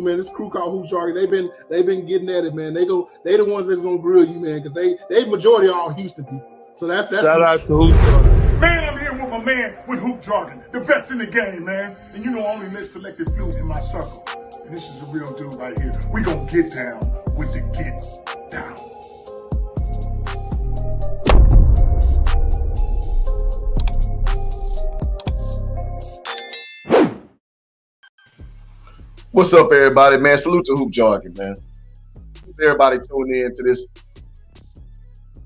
Man, this crew called Hoop Jargon. They've been getting at it, man. They the ones that's gonna grill you, man, because they majority are all Houston people. So that's shout out to Hoop Jargon. Man, I'm here with my man with Hoop Jargon, the best in the game, man. And you know I only let selected few in my circle. And this is a real dude right here. We gonna get down with the get down. What's up, everybody, man? Salute to Hoop Jargon, man. Everybody tuning in to this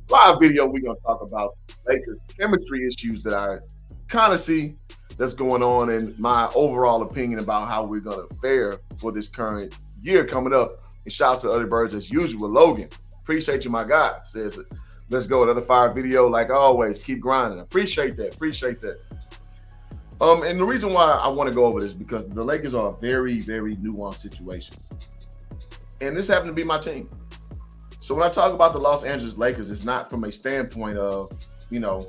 live video. We're going to talk about Lakers chemistry issues that I kind of see that's going on and my overall opinion about how we're going to fare for this current year coming up. And shout out to Other Birds as usual. Logan, appreciate you, my guy. Says, let's go. Another fire video like always. Keep grinding. Appreciate that. Appreciate that. And the reason why I want to go over this is because the Lakers are a very, very nuanced situation. And this happened to be my team. So when I talk about the Los Angeles Lakers, it's not from a standpoint of, you know,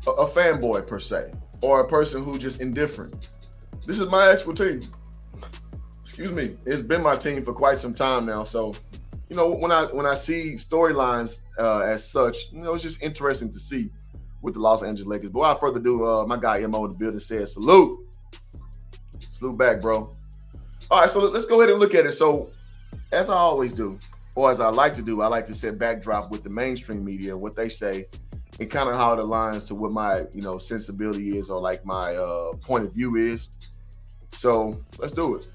a fanboy per se, or a person who's just indifferent. This is my actual team. Excuse me. It's been my team for quite some time now. So, you know, when I see storylines as such, you know, it's just interesting to see with the Los Angeles Lakers. But without further ado, my guy MO in the building says salute. Salute back, bro. All right, so let's go ahead and look at it. So as I always do, or as I like to do, I like to set backdrop with the mainstream media, what they say, and kind of how it aligns to what my, you know, sensibility is, or like my point of view is. So let's do it.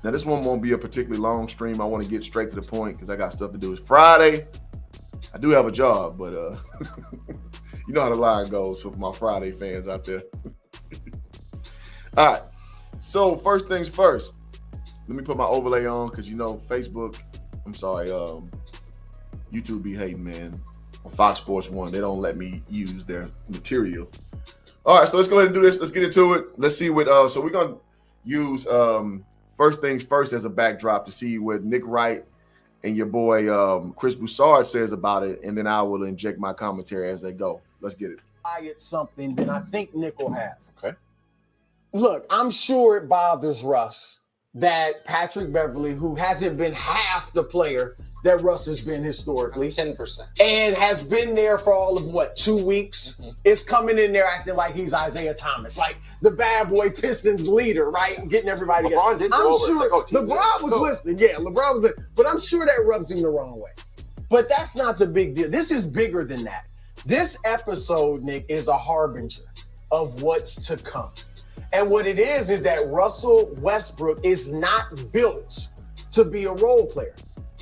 Now this one won't be a particularly long stream. I want to get straight to the point because I got stuff to do. It's Friday. I do have a job, but you know how the line goes for my Friday fans out there. All right. So first things first, let me put my overlay on because, you know, YouTube be hating, man. On Fox Sports 1, they don't let me use their material. All right, so let's go ahead and do this. Let's get into it. Let's see what, so we're going to use first things first as a backdrop to see what Nick Wright and your boy Chris Broussard says about it, and then I will inject my commentary as they go. Let's get it. It's something that I think Nick will have. Okay. Look, I'm sure it bothers Russ that Patrick Beverley, who hasn't been half the player that Russ has been historically, 10%, and has been there for all of what, 2 weeks, is coming in there acting like he's Isaiah Thomas, like the bad boy Pistons leader, right? Getting everybody. LeBron did go over. Sure Like, LeBron was listening. Yeah, LeBron was listening. But I'm sure that rubs him the wrong way. But that's not the big deal. This is bigger than that. This episode, Nick, is a harbinger of what's to come. And what it is that Russell Westbrook is not built to be a role player.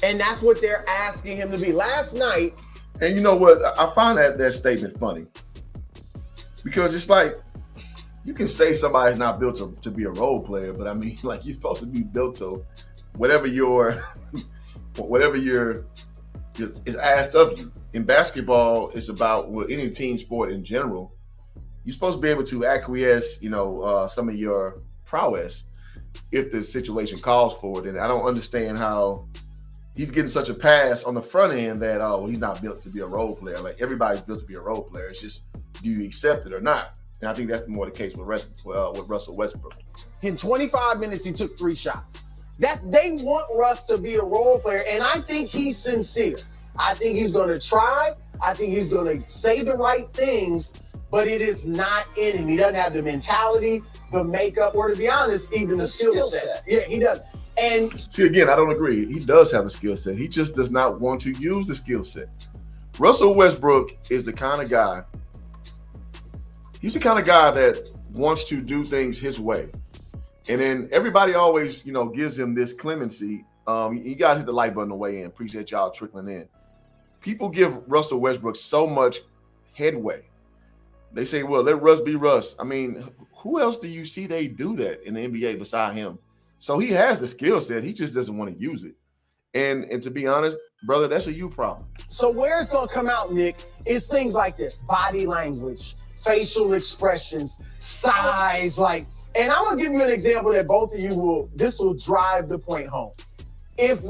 And that's what they're asking him to be. Last night. And you know what? I find that statement funny. Because it's like, you can say somebody's not built to be a role player, but I mean, like, you're supposed to be built to whatever is asked of you. In basketball, it's about, well, any team sport in general, you're supposed to be able to acquiesce, some of your prowess if the situation calls for it. And I don't understand how he's getting such a pass on the front end that, he's not built to be a role player. Like, everybody's built to be a role player. It's just, do you accept it or not? And I think that's more the case with Russell Westbrook. In 25 minutes, he took 3 shots. They want Russ to be a role player, and I think he's sincere. I think he's going to try. I think he's going to say the right things, but it is not in him. He doesn't have the mentality, the makeup, or to be honest, even the skill set. Yeah, he doesn't. And see, again, I don't agree. He does have a skill set. He just does not want to use the skill set. Russell Westbrook is the kind of guy. He's the kind of guy that wants to do things his way. And then everybody always, gives him this clemency. You guys hit the like button on the way in. Appreciate y'all trickling in. People give Russell Westbrook so much headway. They say, well, let Russ be Russ. I mean, who else do you see they do that in the NBA beside him? So he has the skill set. He just doesn't want to use it. And to be honest, brother, that's a you problem. So where it's going to come out, Nick, is things like this: body language, facial expressions, size, and I'm going to give you an example that both of you this will drive the point home. If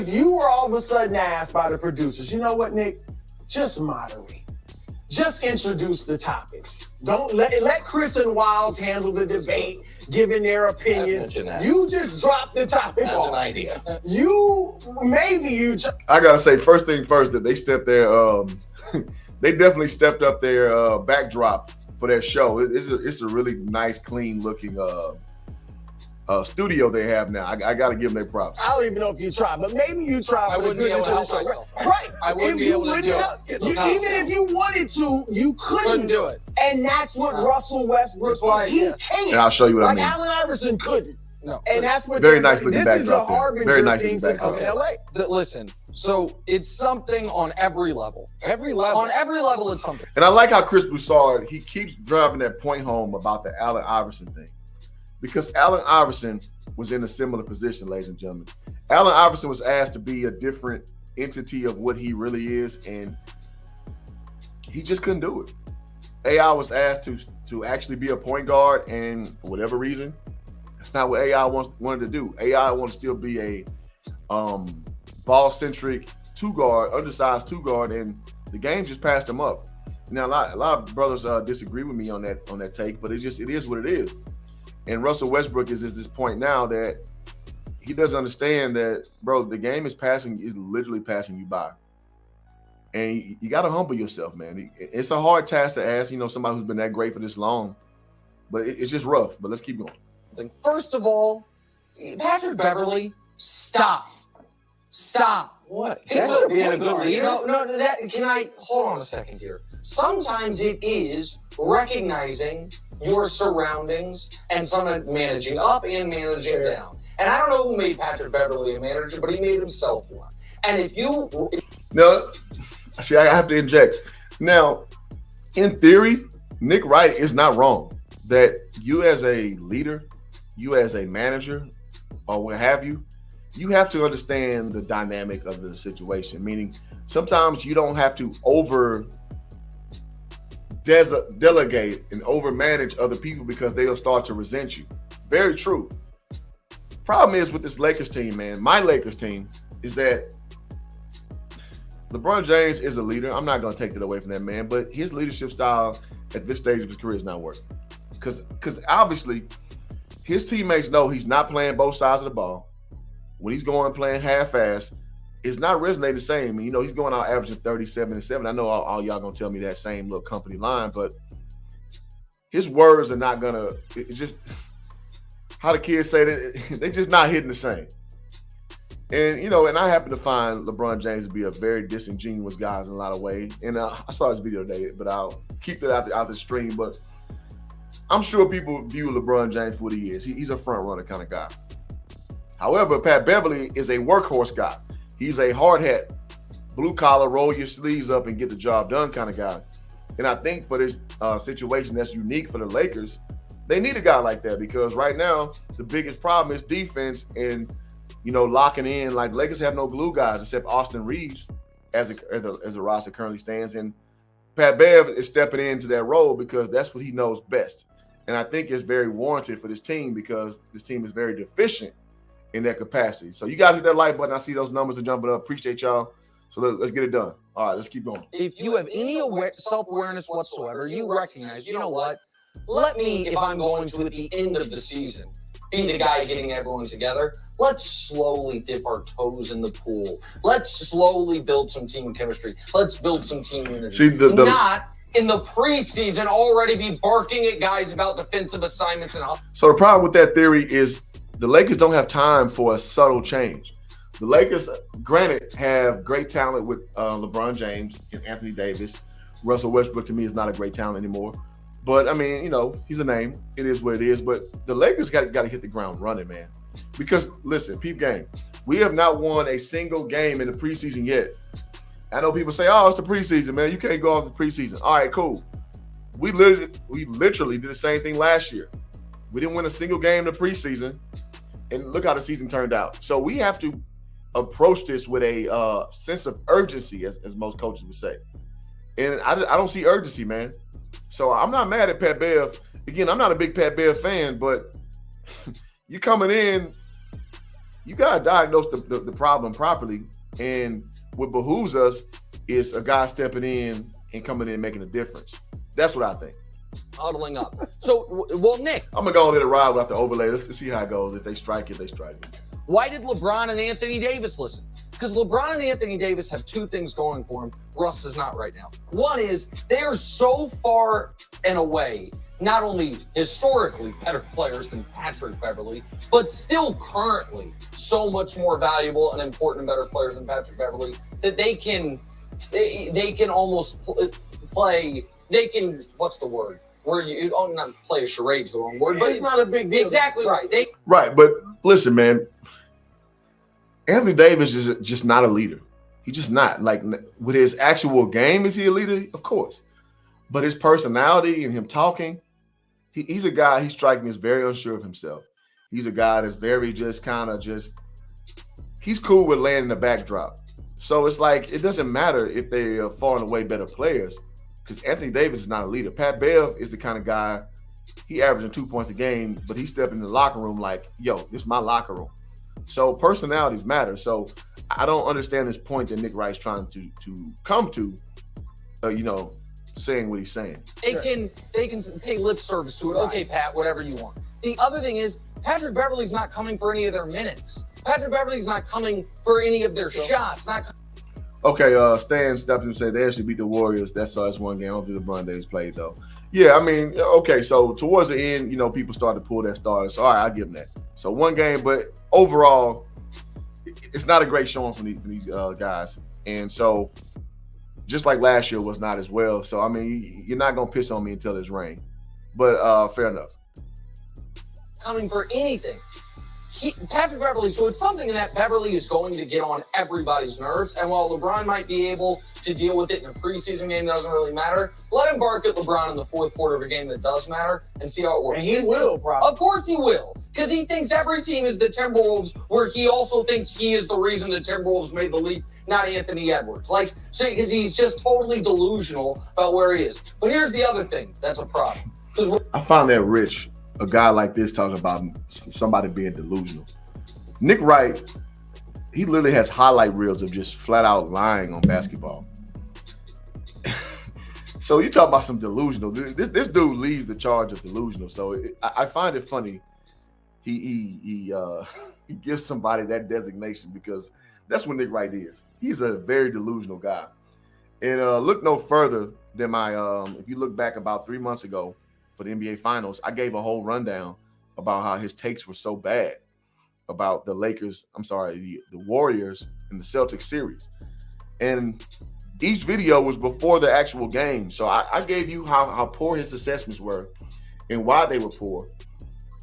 you were all of a sudden asked by the producers, you know what, Nick, just moderate. Just introduce the topics. Don't let Chris and Wilds handle the debate, giving their opinions. You just drop the topic. That's an idea. I gotta say, first thing first, that they stepped their they definitely stepped up their backdrop for their show. It's a really nice, clean looking studio they have now. I got to give them their props. I don't even know if you tried, but maybe you tried. I wouldn't be able to help myself. Right. I wouldn't be able to do it. Even if you wanted to, you couldn't do it. And that's what Russell Westbrook, he can't. And I'll show you what I mean. Allen Iverson couldn't. No. And that's what very nice looking this backdrop. Is a harbinger very nice things looking that come in LA. Listen, so it's something on every level. On every level, it's something. And I like how Chris Broussard, he keeps driving that point home about the Allen Iverson thing. Because Allen Iverson was in a similar position, ladies and gentlemen. Allen Iverson was asked to be a different entity of what he really is, and he just couldn't do it. AI was asked to actually be a point guard, and for whatever reason, that's not what AI wanted to do. AI wanted to still be a ball-centric two-guard, undersized two-guard, and the game just passed him up. Now, a lot of brothers disagree with me on that take, but it is what it is. And Russell Westbrook is at this point now that he doesn't understand that, bro, the game is literally passing you by. And you got to humble yourself, man. It's a hard task to ask, somebody who's been that great for this long. But it's just rough. But let's keep going. First of all, Patrick Beverly, stop. What? That's being a good leader. Can I hold on a second here? Sometimes it is recognizing your surroundings and sometimes managing up and managing down. And I don't know who made Patrick Beverly a manager, but he made himself one. And if you... No, see, I have to inject. Now, in theory, Nick Wright is not wrong. That you as a leader, you as a manager, or what have you, you have to understand the dynamic of the situation. Meaning, sometimes you don't have to delegate and overmanage other people because they'll start to resent you. Very true. Problem is with this Lakers team, man, my Lakers team, is that LeBron James is a leader. I'm not going to take it away from that man, but his leadership style at this stage of his career is not working. Because obviously his teammates know he's not playing both sides of the ball. When he's going playing half-ass, it's not resonating the same. He's going out averaging 37 and 7. I know all y'all gonna tell me that same little company line, but his words are not gonna. It's just how the kids say that they're just not hitting the same. And, you know, and I happen to find LeBron James to be a very disingenuous guy in a lot of ways. And I saw his video today, but I'll keep it out the stream. But I'm sure people view LeBron James for what he is. He's a front runner kind of guy. However, Pat Beverly is a workhorse guy. He's a hard hat, blue collar, roll your sleeves up and get the job done kind of guy. And I think for this situation that's unique for the Lakers, they need a guy like that because right now the biggest problem is defense and, you know, locking in. Like Lakers have no glue guys except Austin Reeves as the roster currently stands. And Pat Bev is stepping into that role because that's what he knows best. And I think it's very warranted for this team because this team is very deficient in that capacity. So you guys hit that like button. I see those numbers are jumping up. Appreciate y'all. So let's get it done. All right, let's keep going. If you have any self-awareness whatsoever, you recognize, you know what? Let me, if I'm going to at the end of the season, be the guy getting everyone together. Let's slowly dip our toes in the pool. Let's slowly build some team chemistry. Let's build some team unity. See, not in the preseason already be barking at guys about defensive assignments and all. So the problem with that theory is the Lakers don't have time for a subtle change. The Lakers, granted, have great talent with LeBron James and Anthony Davis. Russell Westbrook, to me, is not a great talent anymore. But, I mean, you know, he's a name. It is what it is. But the Lakers got to hit the ground running, man. Because, listen, peep game. We have not won a single game in the preseason yet. I know people say, oh, it's the preseason, man. You can't go off the preseason. All right, cool. We literally did the same thing last year. We didn't win a single game in the preseason. And look how the season turned out. So we have to approach this with a sense of urgency, as most coaches would say. And I don't see urgency, man. So I'm not mad at Pat Bev. Again, I'm not a big Pat Bev fan, but you coming in, you got to diagnose the problem properly. And what behooves us is a guy stepping in and coming in and making a difference. That's what I think. Huddling up. So, well, Nick. I'm going to go and let it ride without the overlay. Let's see how it goes. If they strike it, they strike it. Why did LeBron and Anthony Davis listen? Because LeBron and Anthony Davis have two things going for him. Russ is not right now. One is they are so far and away, not only historically better players than Patrick Beverly, but still currently so much more valuable and important and better players than Patrick Beverly that they can almost play. They can, what's the word? Where you not play a charade's the wrong word, but it's not a big deal. Exactly right. Right, but listen, man. Anthony Davis is just not a leader. He's just not. Like, with his actual game, is he a leader? Of course. But his personality and him talking, he's a guy, he's striking me as very unsure of himself. He's a guy that's very he's cool with landing the backdrop. So it's like, it doesn't matter if they are far and away better players because Anthony Davis is not a leader. Pat Bev is the kind of guy, he averaging 2 points a game, but he's stepping in the locker room like, yo, this is my locker room. So personalities matter. So I don't understand this point that Nick Wright's trying to come to, saying what he's saying. They can pay lip service to it. Okay, Pat, whatever you want. The other thing is Patrick Beverly's not coming for any of their minutes. Patrick Beverly's not coming for any of their shots. Okay, Stan stepped in and said they actually beat the Warriors. That's one game. I don't think LeBron Davis played though. Yeah, I mean, okay, so towards the end, people started to pull that starter. So, all right, I'll give them that. So, one game, but overall, it's not a great showing from these guys. And so, just like last year was not as well. So, I mean, you're not going to piss on me until it's rain. But fair enough. Coming for anything. Patrick Beverly, so it's something that Beverly is going to get on everybody's nerves. And while LeBron might be able to deal with it in a preseason game that doesn't really matter, let him bark at LeBron in the fourth quarter of a game that does matter and see how it works. And he will, probably. Of course he will. Because he thinks every team is the Timberwolves, where he also thinks he is the reason the Timberwolves made the leap, not Anthony Edwards. Because he's just totally delusional about where he is. But here's the other thing that's a problem. I find that rich. A guy like this talking about somebody being delusional. Nick Wright, he literally has highlight reels of just flat out lying on basketball. So you talk about some delusional. This dude leads the charge of delusional. So I find it funny. He gives somebody that designation because that's what Nick Wright is. He's a very delusional guy. And look no further than if you look back about 3 months ago, for the NBA Finals, I gave a whole rundown about how his takes were so bad. about the Warriors and the Celtics series. And each video was before the actual game. So I gave you how poor his assessments were and why they were poor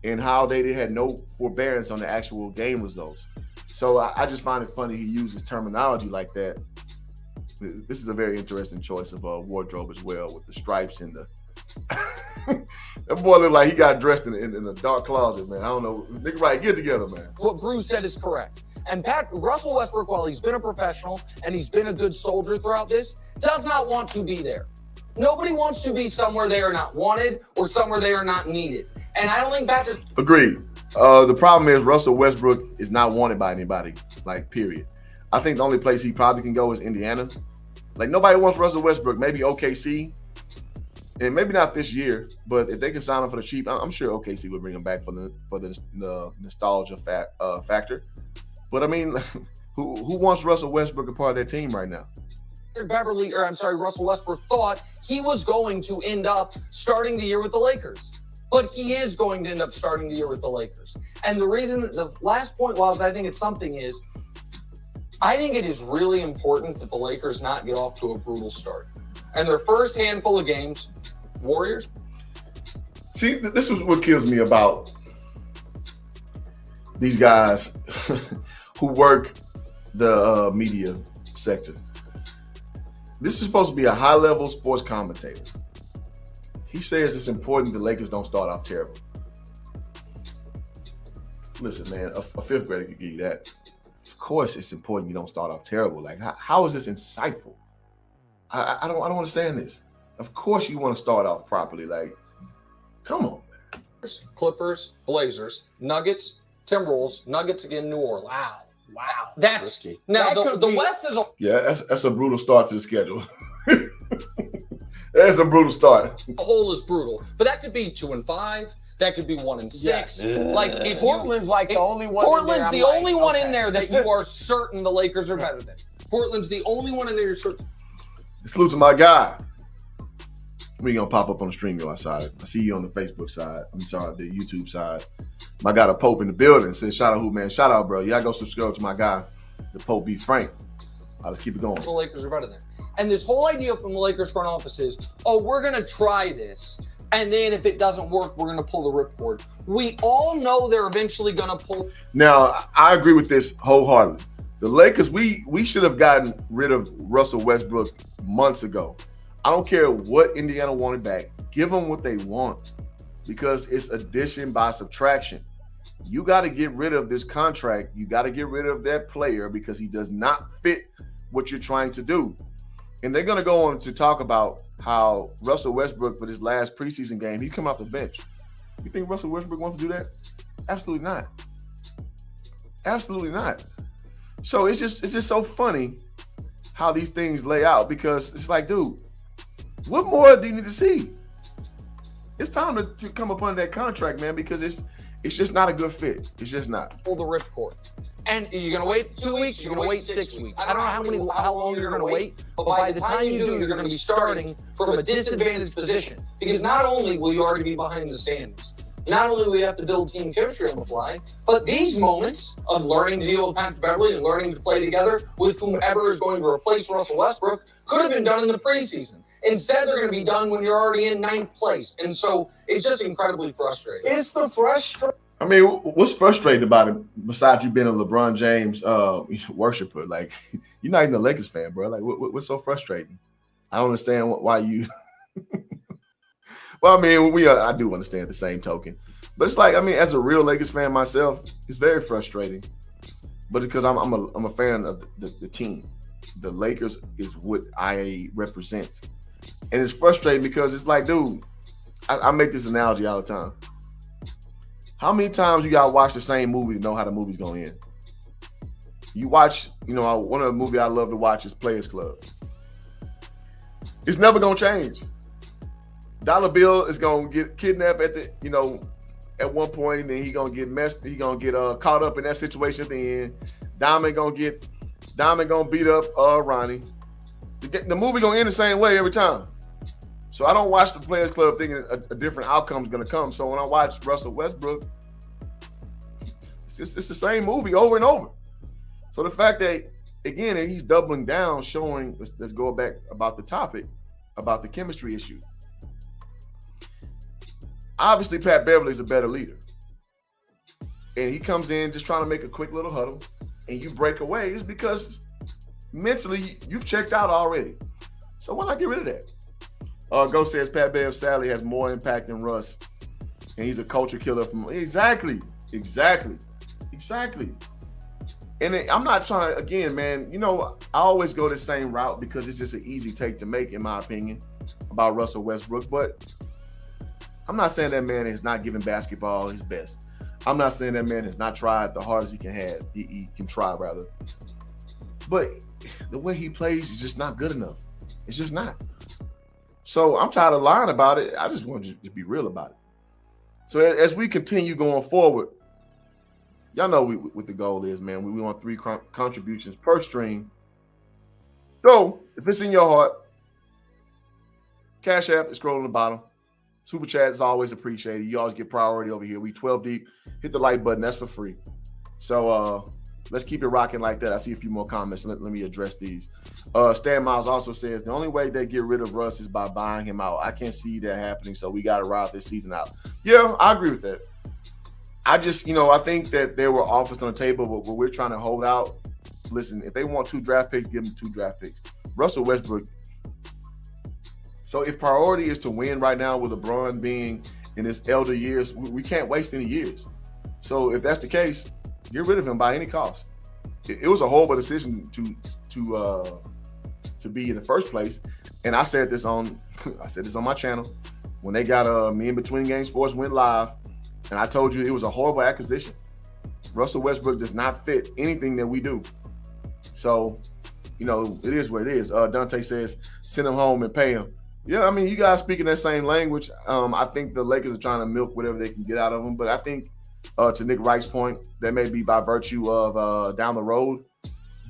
and how they had no forbearance on the actual game results. So I just find it funny he uses terminology like that. This is a very interesting choice of a wardrobe as well, with the stripes and the that boy looked like he got dressed in a dark closet, man. I don't know. Nigga, right, get together, man. What Bruce said is correct. And Russell Westbrook, while he's been a professional and he's been a good soldier throughout this, does not want to be there. Nobody wants to be somewhere they are not wanted or somewhere they are not needed. And I don't think Patrick... Agreed. The problem is Russell Westbrook is not wanted by anybody, like, period. I think the only place he probably can go is Indiana. Like, nobody wants Russell Westbrook. Maybe OKC. And maybe not this year, but if they can sign him for the cheap, I'm sure OKC would bring him back for the nostalgia factor. But I mean, who wants Russell Westbrook a part of their team right now? Russell Westbrook thought he was going to end up starting the year with the Lakers. But he is going to end up starting the year with the Lakers. And the reason, the last point was I think it's something is, I think it is really important that the Lakers not get off to a brutal start. And their first handful of games, Warriors. See, this is what kills me about these guys who work the media sector. This is supposed to be a high-level sports commentator. He says it's important the Lakers don't start off terrible. Listen, man, a fifth grader could give you that. Of course, it's important you don't start off terrible. Like, how is this insightful? I don't understand this. Of course you want to start off properly. Like, come on, man. Clippers, Blazers, Nuggets, Timberwolves, Nuggets again, New Orleans. Wow. That's risky. Now That the could be- West is a Yeah, that's a brutal start to the schedule. That's a brutal start. whole is brutal, but that could be 2-5. That could be 1-6. Yes. Like if Portland's like the only one. Portland's in there, the I'm only like, one okay. in there that you are certain the Lakers are better than. Portland's the only one in there you're certain. Salute to my guy. We gonna pop up on the StreamYard side. I see you on the Facebook side. I'm sorry, the YouTube side. My guy, the Pope in the building, says, "Shout out who, man? Shout out, bro. Y'all go subscribe to my guy, the Pope B. Frank. Let's keep it going." The Lakers are better than. And this whole idea from the Lakers front office is, oh, we're gonna try this, and then if it doesn't work, we're gonna pull the ripcord. We all know they're eventually gonna pull. Now, I agree with this wholeheartedly. The Lakers, we should have gotten rid of Russell Westbrook months ago. I don't care what Indiana wanted back. Give them what they want because it's addition by subtraction. You got to get rid of this contract. You got to get rid of that player because he does not fit what you're trying to do. And they're going to go on to talk about how Russell Westbrook for this last preseason game, he come off the bench. You think Russell Westbrook wants to do that? Absolutely not. Absolutely not. So it's just so funny how these things lay out because it's like, dude, what more do you need to see? It's time to come up under that contract, man, because it's just not a good fit. It's just not. Pull the ripcord. And you're going to wait 2 weeks, you're going to wait 6 weeks. I don't know how long you're going to wait, but by the time you do, you're going to be starting from a disadvantaged position. Because not only will you already be behind the standings, not only will you have to build team chemistry on the fly, but these moments of learning to deal with Patrick Beverley and learning to play together with whomever is going to replace Russell Westbrook could have been done in the preseason. Instead, they're going to be done when you're already in 9th place. And so it's just incredibly frustrating. It's the frustration. I mean, what's frustrating about it, besides you being a LeBron James worshiper? Like, you're not even a Lakers fan, bro. Like, what's so frustrating? I don't understand why you. Well, I mean, I do understand the same token, but it's like, I mean, as a real Lakers fan myself, it's very frustrating. But because I'm a fan of the team, the Lakers is what I represent, and it's frustrating because it's like, dude, I make this analogy all the time. How many times you gotta watch the same movie to know how the movie's gonna end? You watch, one of the movies I love to watch is Players Club. It's never gonna change. Dollar Bill is gonna get kidnapped at one point, and then he gonna get caught up in that situation at the end. Diamond gonna beat up Ronnie. The movie gonna end the same way every time. So I don't watch the Players Club thinking a different outcome is gonna come. So when I watch Russell Westbrook, It's the same movie over and over. So the fact that, again, he's doubling down, showing, let's go back about the topic, about the chemistry issue. Obviously, Pat Beverly is a better leader. And he comes in just trying to make a quick little huddle, and you break away. It's because mentally you've checked out already. So why not get rid of that? Go says Pat Bev sadly has more impact than Russ, and he's a culture killer from exactly. And I'm not trying, again, man, you know, I always go the same route because it's just an easy take to make, in my opinion, about Russell Westbrook. But I'm not saying that man is not giving basketball his best. I'm not saying that man has not tried the hardest he can try, rather. But the way he plays is just not good enough. It's just not. So I'm tired of lying about it. I just want to be real about it. So as we continue going forward, y'all know what the goal is, man. We want 3 contributions per stream. So if it's in your heart, Cash App is scrolling on the bottom. Super Chat is always appreciated. You always get priority over here. We 12 deep. Hit the like button. That's for free. So let's keep it rocking like that. I see a few more comments. Let me address these. Stan Miles also says, the only way they get rid of Russ is by buying him out. I can't see that happening, so we got to ride this season out. Yeah, I agree with that. I just, I think that there were offers on the table, but we're trying to hold out. Listen, if they want 2 draft picks, give them 2 draft picks. Russell Westbrook. So if priority is to win right now with LeBron being in his elder years, we can't waste any years. So if that's the case, get rid of him by any cost. It was a horrible decision to be in the first place. And I said this on my channel when they got me in between game sports went live, and I told you it was a horrible acquisition. Russell Westbrook does not fit anything that we do. So, it is what it is. Dante says, send him home and pay him. Yeah, I mean, you guys speaking that same language. I think the Lakers are trying to milk whatever they can get out of him. But I think, to Nick Wright's point, that may be by virtue of down the road.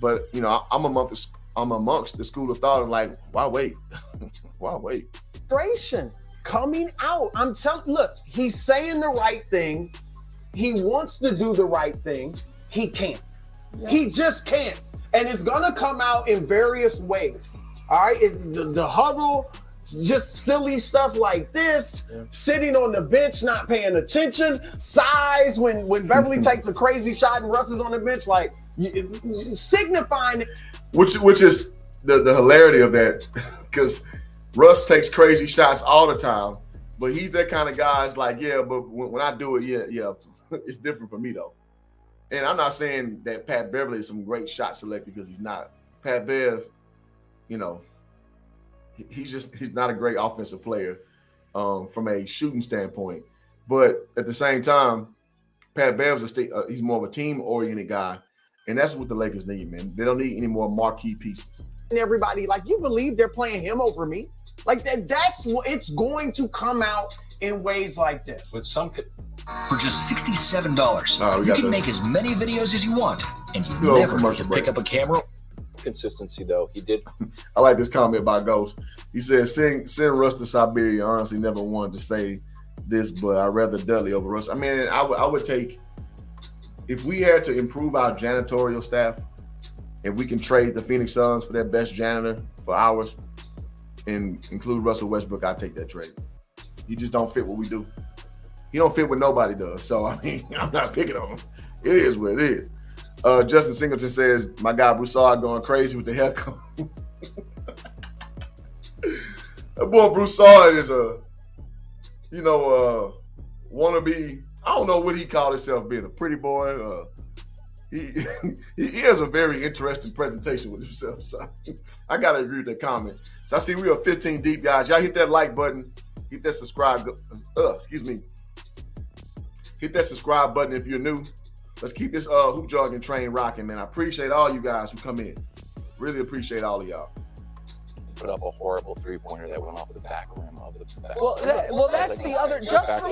But, I'm amongst the school of thought of like, why wait? Why wait? Frustration coming out. Look, he's saying the right thing. He wants to do the right thing. He can't. Yeah. He just can't. And it's going to come out in various ways. All right? The huddle, just silly stuff like this, sitting on the bench, not paying attention, size when Beverly takes a crazy shot and Russ is on the bench, like signifying. Which is the hilarity of that, because Russ takes crazy shots all the time, but he's that kind of guy. It's like, yeah, but when I do it, yeah, it's different for me though. And I'm not saying that Pat Beverly is some great shot selector, because he's not. Pat Bev, he's not a great offensive player from a shooting standpoint. But at the same time, Pat Bev's he's more of a team-oriented guy, and that's what the Lakers need, man. They don't need any more marquee pieces. And everybody, like, you believe they're playing him over me? Like that's what it's going to come out in ways like this. With some for just $67, you can make as many videos as you want, and you never have to pick up a camera. Consistency, though, he did. I like this comment about Ghost. He said, "Send Russ to Siberia." Honestly, never wanted to say this, but I'd rather Dudley over Russ. I mean, I would take, if we had to improve our janitorial staff, if we can trade the Phoenix Suns for their best janitor for ours and include Russell Westbrook, I'd take that trade. He just don't fit what we do. He don't fit what nobody does. So, I mean, I'm not picking on him. It is what it is. Justin Singleton says, my guy Broussard going crazy with the haircut. That boy Broussard is wannabe. I don't know what he called himself, being a pretty boy. He has a very interesting presentation with himself. So I gotta agree with that comment. So I see we are 15 deep, guys. Y'all hit that like button. Hit that subscribe. Hit that subscribe button if you're new. Let's keep this hoop jargon train rocking, man. I appreciate all you guys who come in. Really appreciate all of y'all. Put up a horrible three-pointer that went off the back rim of the back. Well, that's the other. Just from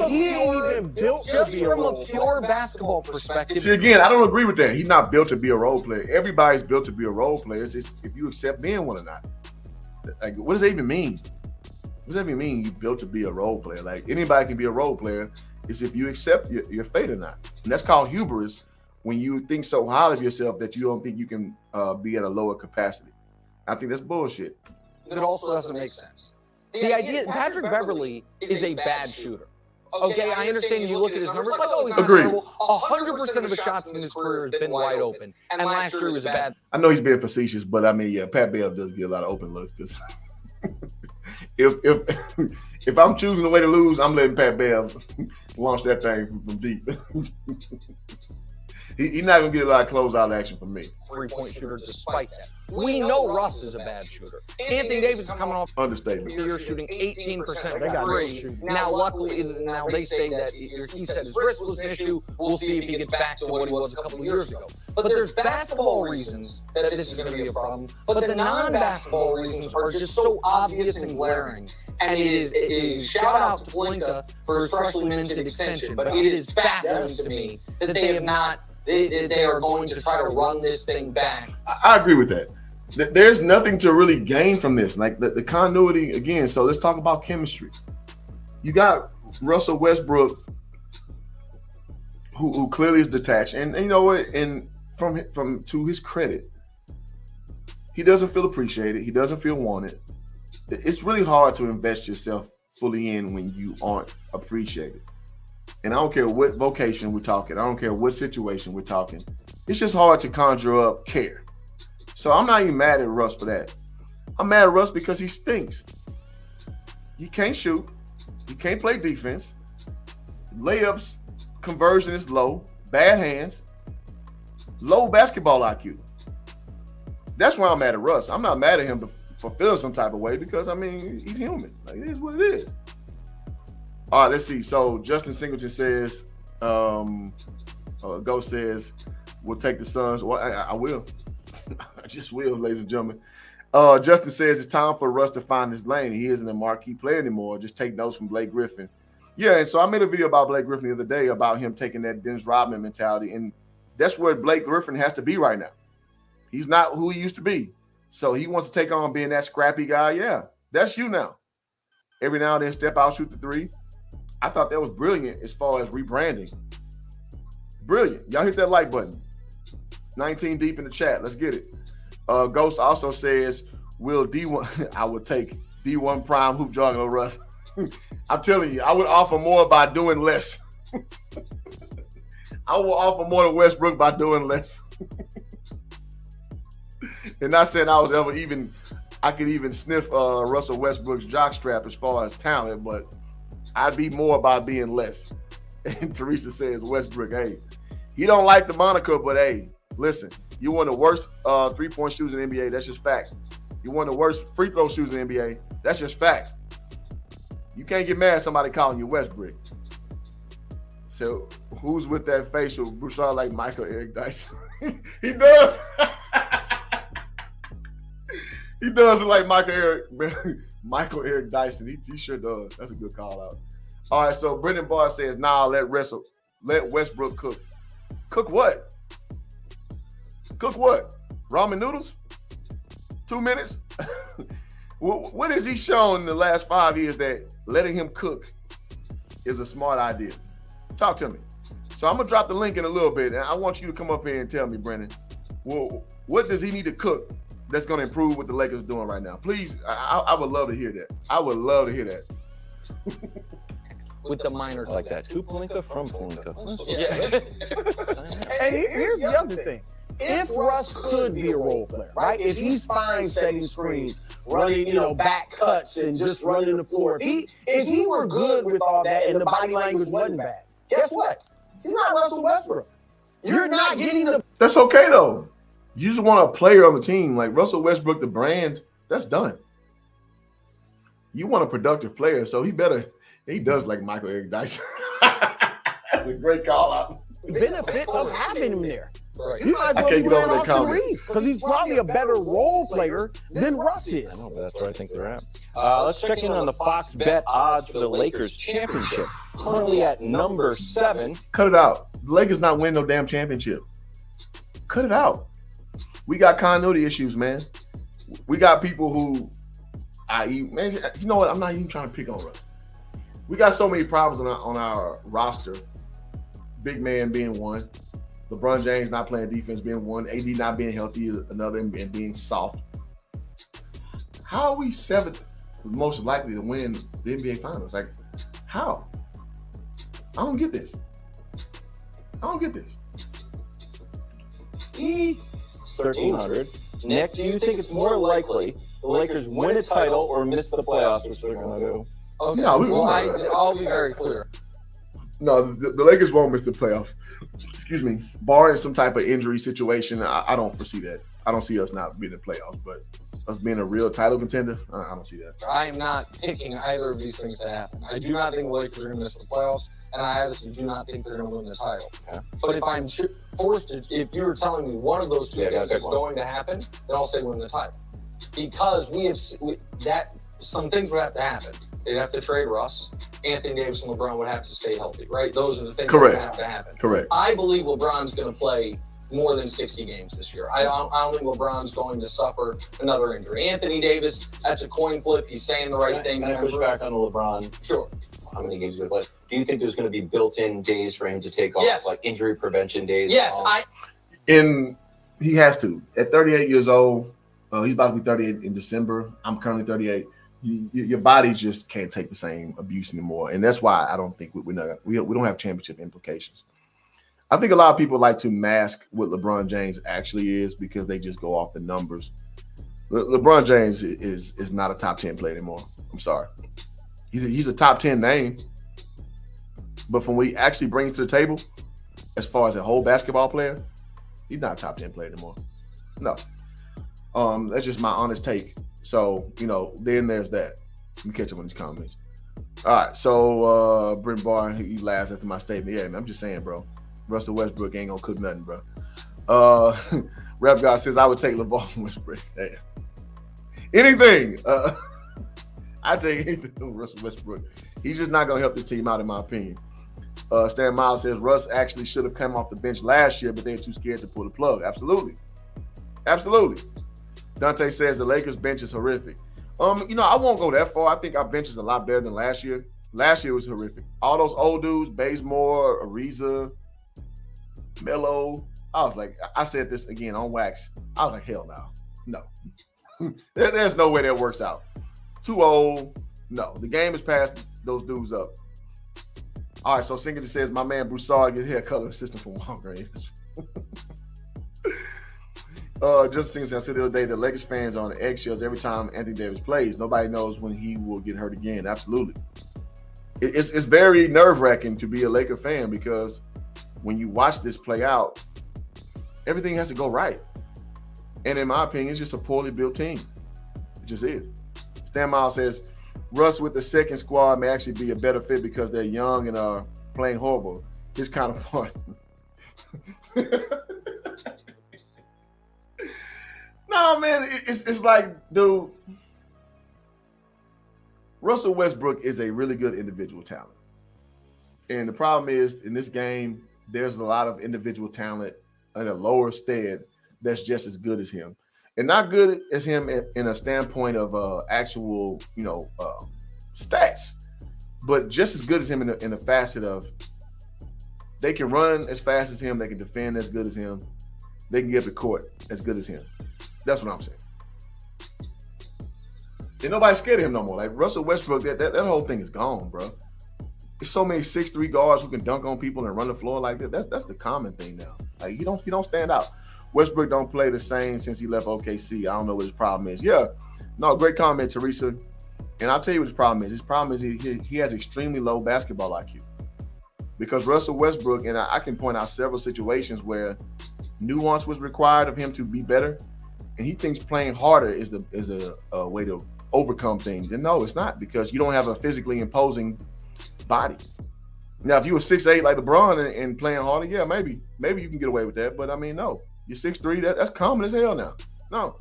a pure basketball perspective. See, again, I don't agree with that. He's not built to be a role player. Everybody's built to be a role player. It's if you accept being one or not. Like, what does that even mean? What does that even mean? You built to be a role player? Like, anybody can be a role player. It's if you accept your fate or not. And that's called hubris when you think so high of yourself that you don't think you can be at a lower capacity. I think that's bullshit. It also doesn't make sense. The idea Patrick Beverley is a bad shooter. Okay, I understand you look at his numbers like, oh, he's not terrible. 100% of his shots in his career has been wide open. And last year was a bad. I know he's being facetious, but I mean, yeah, Pat Bev does get a lot of open looks because if I'm choosing the way to lose, I'm letting Pat Bev launch that thing from deep. He's not going to get a lot of closeout action from me. Three-point shooter despite that. We know Russ is a bad shooter. Anthony Davis is coming off understatement. You're shooting 18% from three. Now, luckily, now they say that he said his wrist was an issue. We'll see if he gets back to what he was a couple of years ago. But there's basketball reasons that this is going to be a problem. But the non-basketball reasons are just so obvious and glaring. And it is shout out to Pelinka for his freshly minted extension. But it is baffling to me that they have not. They are going to try to run this thing back. I agree with that. There's nothing to really gain from this. Like the continuity again. So let's talk about chemistry. You got Russell Westbrook, who clearly is detached, and you know what? And from to his credit, he doesn't feel appreciated. He doesn't feel wanted. It's really hard to invest yourself fully in when you aren't appreciated. And I don't care what vocation we're talking. I don't care what situation we're talking. It's just hard to conjure up care. So I'm not even mad at Russ for that. I'm mad at Russ because he stinks. He can't shoot. He can't play defense. Layups conversion is low. Bad hands. Low basketball IQ. That's why I'm mad at Russ. I'm not mad at him for feeling some type of way because, I mean, he's human. Like, it is what it is. All right, let's see. So Justin Singleton says, Ghost says, we'll take the Suns. Well, I will. I just will, ladies and gentlemen. Justin says it's time for Russ to find his lane. He isn't a marquee player anymore. Just take notes from Blake Griffin. Yeah, and so I made a video about Blake Griffin the other day about him taking that Dennis Rodman mentality, and that's where Blake Griffin has to be right now. He's not who he used to be. So he wants to take on being that scrappy guy. Yeah, that's you now. Every now and then step out, shoot the three. I thought that was brilliant as far as rebranding. Brilliant. Y'all hit that like button. 19 deep in the chat. Let's get it. Ghost also says, will D1, I would take D1 prime hoop jogging over Russ. I'm telling you, I would offer more by doing less. I will offer more to Westbrook by doing less. And not saying I could even sniff Russell Westbrook's jockstrap as far as talent, but I'd be more about being less. And Teresa says, Westbrook, hey, he don't like the moniker, but hey, listen, you're one of the worst three-point shooters in the NBA. That's just fact. You're one of the worst free throw shooters in the NBA. That's just fact. You can't get mad at somebody calling you Westbrook. So who's with that facial? Broussard like Michael Eric Dyson. He does. He does look like Michael Eric Dyson. He sure does. That's a good call out. All right, so Brendan Barr says, nah, let Westbrook cook. Cook what? Cook what? Ramen noodles? 2 minutes? What has he shown in the last 5 years that letting him cook is a smart idea? Talk to me. So I'm going to drop the link in a little bit, and I want you to come up here and tell me, Brendan, well, what does he need to cook that's going to improve what the Lakers are doing right now? Please, I would love to hear that. I would love to hear that. With the minors like that. To Pelinka from Pelinka. Yeah. And here's the other thing. If Russ could be a role player, right? If he's fine setting screens, running, back cuts and just running the floor. If he were good with all that and the body language wasn't bad, guess what? He's not Russell Westbrook. You're not getting the... That's okay, though. You just want a player on the team. Like Russell Westbrook, the brand, that's done. You want a productive player, so he does like Michael Eric Dyson. That's a great call out. Benefit of having him there. Right. You might as well be playing Austin Reeves because he's probably a better role player than Russ is. I know, but that's where I think they're at. Let's check in on the Fox Bet odds for the Lakers championship. Currently at number 7. Cut it out. The Lakers not win no damn championship. Cut it out. We got continuity issues, man. We got people who, man, you know what? I'm not even trying to pick on Russ. We got so many problems on our roster. Big man being one. LeBron James not playing defense being one, AD not being healthy another, and being soft. How are we seventh most likely to win the NBA Finals? Like, how? I don't get this. It's 1,300. Nick, do you think it's more likely the Lakers win a title or miss the playoffs, which they're going to do? Okay. No, I'll be very clear. No, the Lakers won't miss the playoffs. Excuse me. Barring some type of injury situation, I don't foresee that. I don't see us not being in the playoffs, but us being a real title contender, I don't see that. I am not picking either of these things to happen. I do not think the Lakers are going to miss the playoffs, and I obviously do not think they're going to win the title. Okay. But if I'm forced to, if you were telling me one of those two things is going to happen, then I'll say win the title. Because some things would have to happen. They'd have to trade Russ. Anthony Davis and LeBron would have to stay healthy, right? Those are the things that would have to happen. Correct. I believe LeBron's going to play more than 60 games this year. I don't think LeBron's going to suffer another injury. Anthony Davis, that's a coin flip. He's saying the right things. Can I push back on LeBron? Sure. How many games he's going to play? Do you think there's going to be built-in days for him to take off, Yes. like injury prevention days? Yes, He has to. At 38 years old, he's about to be 38 in December. I'm currently 38. Your body just can't take the same abuse anymore, and that's why I don't think we don't have championship implications. I think a lot of people like to mask what LeBron James actually is because they just go off the numbers. LeBron James is not a top 10 player anymore. I'm sorry. He's a top 10 name, but from what he actually brings to the table, as far as a whole basketball player, he's not a top 10 player anymore. No. That's just my honest take. So, then there's that. Let me catch up on these comments. All right, so Brent Barr, he laughs after my statement. Yeah, man, I'm just saying, bro. Russell Westbrook ain't gonna cook nothing, bro. Rap God says I would take LeBron Westbrook. Hey. Anything. I take anything from Russell Westbrook. He's just not gonna help this team out, in my opinion. Stan Miles says Russ actually should have come off the bench last year, but they're too scared to pull the plug. Absolutely. Dante says the Lakers bench is horrific. I won't go that far. I think our bench is a lot better than last year. Last year was horrific. All those old dudes, Bazemore, Ariza, Melo. I said this again on wax. I was like, hell no. There's no way that works out. Too old. No, the game has passed those dudes up. All right, so Singer says my man Broussard get hair color assistant from Walgreens. Just Singer said, I said the other day that Lakers fans are on the eggshells every time Anthony Davis plays. Nobody knows when he will get hurt again. Absolutely. It's very nerve-wracking to be a Laker fan because when you watch this play out, everything has to go right. And in my opinion, it's just a poorly built team. It just is. Stan Miles says, Russ with the second squad may actually be a better fit because they're young and are playing horrible. His counterpart. No, man, it's like, dude, Russell Westbrook is a really good individual talent. And the problem is, in this game, there's a lot of individual talent in a lower stead that's just as good as him. And not good as him in a standpoint of actual, stats, but just as good as him in a facet of they can run as fast as him, they can defend as good as him, they can get up the court as good as him. That's what I'm saying. And nobody's scared of him no more. Like Russell Westbrook, that whole thing is gone, bro. There's so many 6'3" guards who can dunk on people and run the floor like that. That's the common thing now. Like he don't stand out. Westbrook don't play the same since he left OKC. I don't know what his problem is. Yeah, no, great comment, Teresa. And I'll tell you what his problem is. His problem is he has extremely low basketball IQ. Because Russell Westbrook, and I can point out several situations where nuance was required of him to be better, and he thinks playing harder is a way to overcome things. And no, it's not, because you don't have a physically imposing body. Now, if you were 6'8" like LeBron and playing harder, yeah, maybe you can get away with that. But I mean, no, you're 6'3", that's common as hell now. No.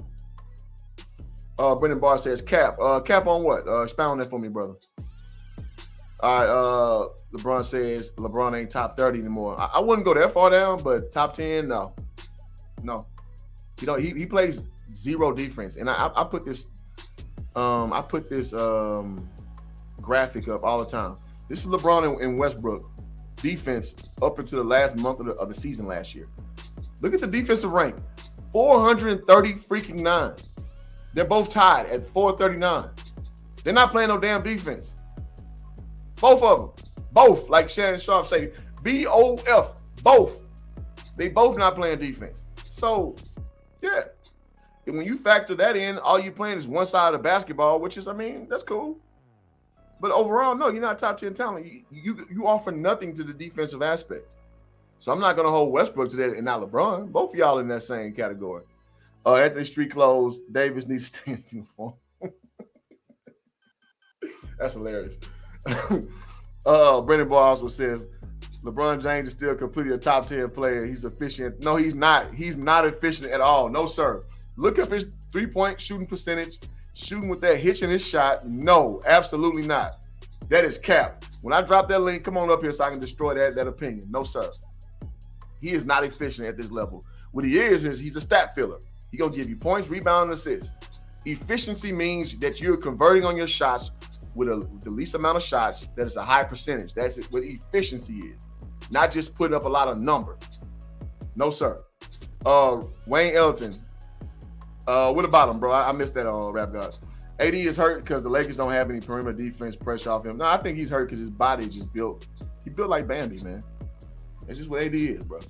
Brendan Barr says cap. Cap on what? Expound on that for me, brother. All right. LeBron says LeBron ain't top 30 anymore. I wouldn't go that far down, but top 10, no. He plays zero defense, and I put this graphic up all the time. This is LeBron and Westbrook defense up into the last month of the season last year. Look at the defensive rank, 430 freaking 9. They're both tied at 439. They're not playing no damn defense. Both of them. Both, like Shannon Sharp say, B-O-F, both. They both not playing defense. So, yeah. And when you factor that in, all you playing is one side of basketball, which is, I mean, that's cool. But overall, no, you're not top 10 talent. You offer nothing to the defensive aspect. So I'm not going to hold Westbrook to that and not LeBron. Both of y'all in that same category. Anthony Street clothes, Davis needs to stay in uniform. That's hilarious. Brendan Ball also says, LeBron James is still completely a top 10 player. He's efficient. No, he's not. He's not efficient at all. No, sir. Look up his three-point shooting percentage. Shooting with that hitch in his shot. No, absolutely not. That is cap. When I drop that link, come on up here so I can destroy that opinion. No, sir. He is not efficient at this level. What he is he's a stat filler. He's going to give you points, rebound, and assists. Efficiency means that you're converting on your shots with the least amount of shots. That is a high percentage. That's what efficiency is. Not just putting up a lot of numbers. No, sir. Wayne Ellington. What about him, bro? I missed that on Rap God. AD is hurt because the Lakers don't have any perimeter defense pressure off him. No, I think he's hurt because his body just built. He built like Bambi, man. That's just what AD is, bro.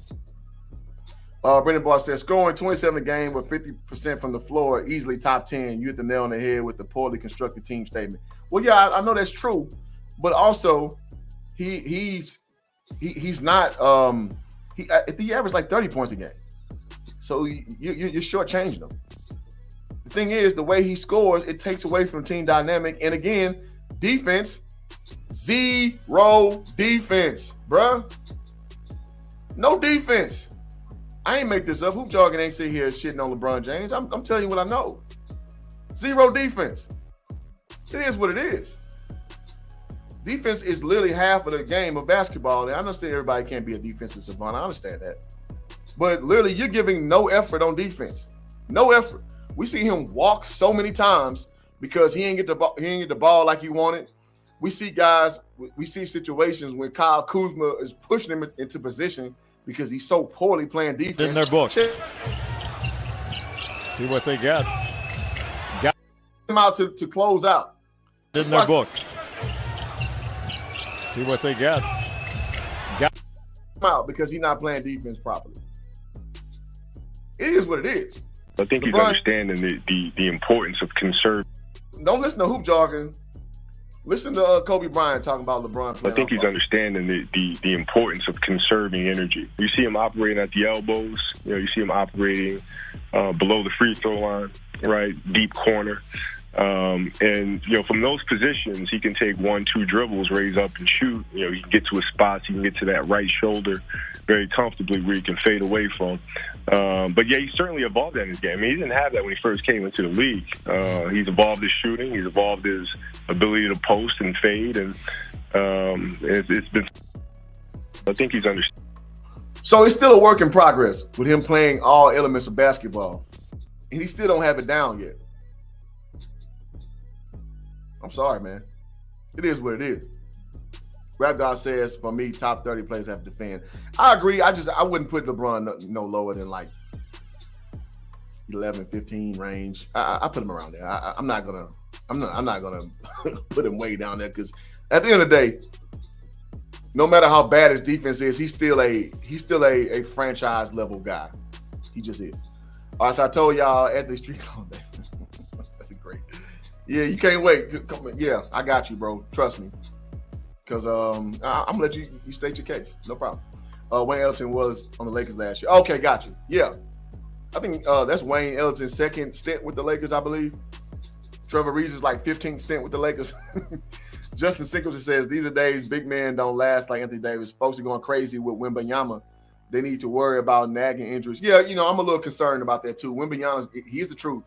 Brendan Barr says, scoring 27 a game with 50% from the floor, easily top 10. You hit the nail on the head with the poorly constructed team statement. Well, yeah, I know that's true, but also he's not. He averaged like 30 points a game, so you're shortchanging him. The thing is, the way he scores, it takes away from team dynamic, and again, defense, zero defense, bruh. No defense. I ain't make this up. Hoop Jargon ain't sit here shitting on LeBron James. I'm telling you what I know. Zero defense. It is what it is. Defense is literally half of the game of basketball. And I understand everybody can't be a defensive savant. I understand that. But literally, you're giving no effort on defense. No effort. We see him walk so many times because he ain't get the ball like he wanted. We see situations when Kyle Kuzma is pushing him into position because he's so poorly playing defense. In their book. See what they got. Got him out to close out. In their book. See what they got. Got him out because he's not playing defense properly. It is what it is. I think he's understanding the importance of conserve. Don't listen to Hoop Jargon. Listen to Kobe Bryant talking about LeBron playing. I think he's understanding the importance of conserving energy. You see him operating at the elbows. You see him operating below the free throw line, right? Deep corner. And from those positions, he can take 1-2 dribbles, raise up and shoot. He can get to his spots. He can get to that right shoulder very comfortably where he can fade away from. But yeah, he's certainly evolved that in his game. I mean, he didn't have that when he first came into the league. He's evolved his shooting. He's evolved his ability to post and fade. And it's been, I think he's understood. So it's still a work in progress with him playing all elements of basketball. And he still don't have it down yet. I'm sorry, man. It is what it is. Rap God says, for me, top 30 players have to defend. I agree. I wouldn't put LeBron no lower than like 11, 15 range. I put him around there. I'm not gonna put him way down there because at the end of the day, no matter how bad his defense is, he's still a franchise level guy. He just is. All right, so I told y'all Anthony Street. That's great. Yeah, you can't wait. Come on. Yeah, I got you, bro. Trust me. Because I'm gonna let you state your case. No problem. Wayne Ellington was on the Lakers last year. Okay, got you. Yeah. I think that's Wayne Ellington's second stint with the Lakers, I believe. Trevor Reeves' like 15th stint with the Lakers. Justin Singleton says, these are days big men don't last like Anthony Davis. Folks are going crazy with Wembanyama. They need to worry about nagging injuries. Yeah, I'm a little concerned about that too. Wembanyama, he is the truth.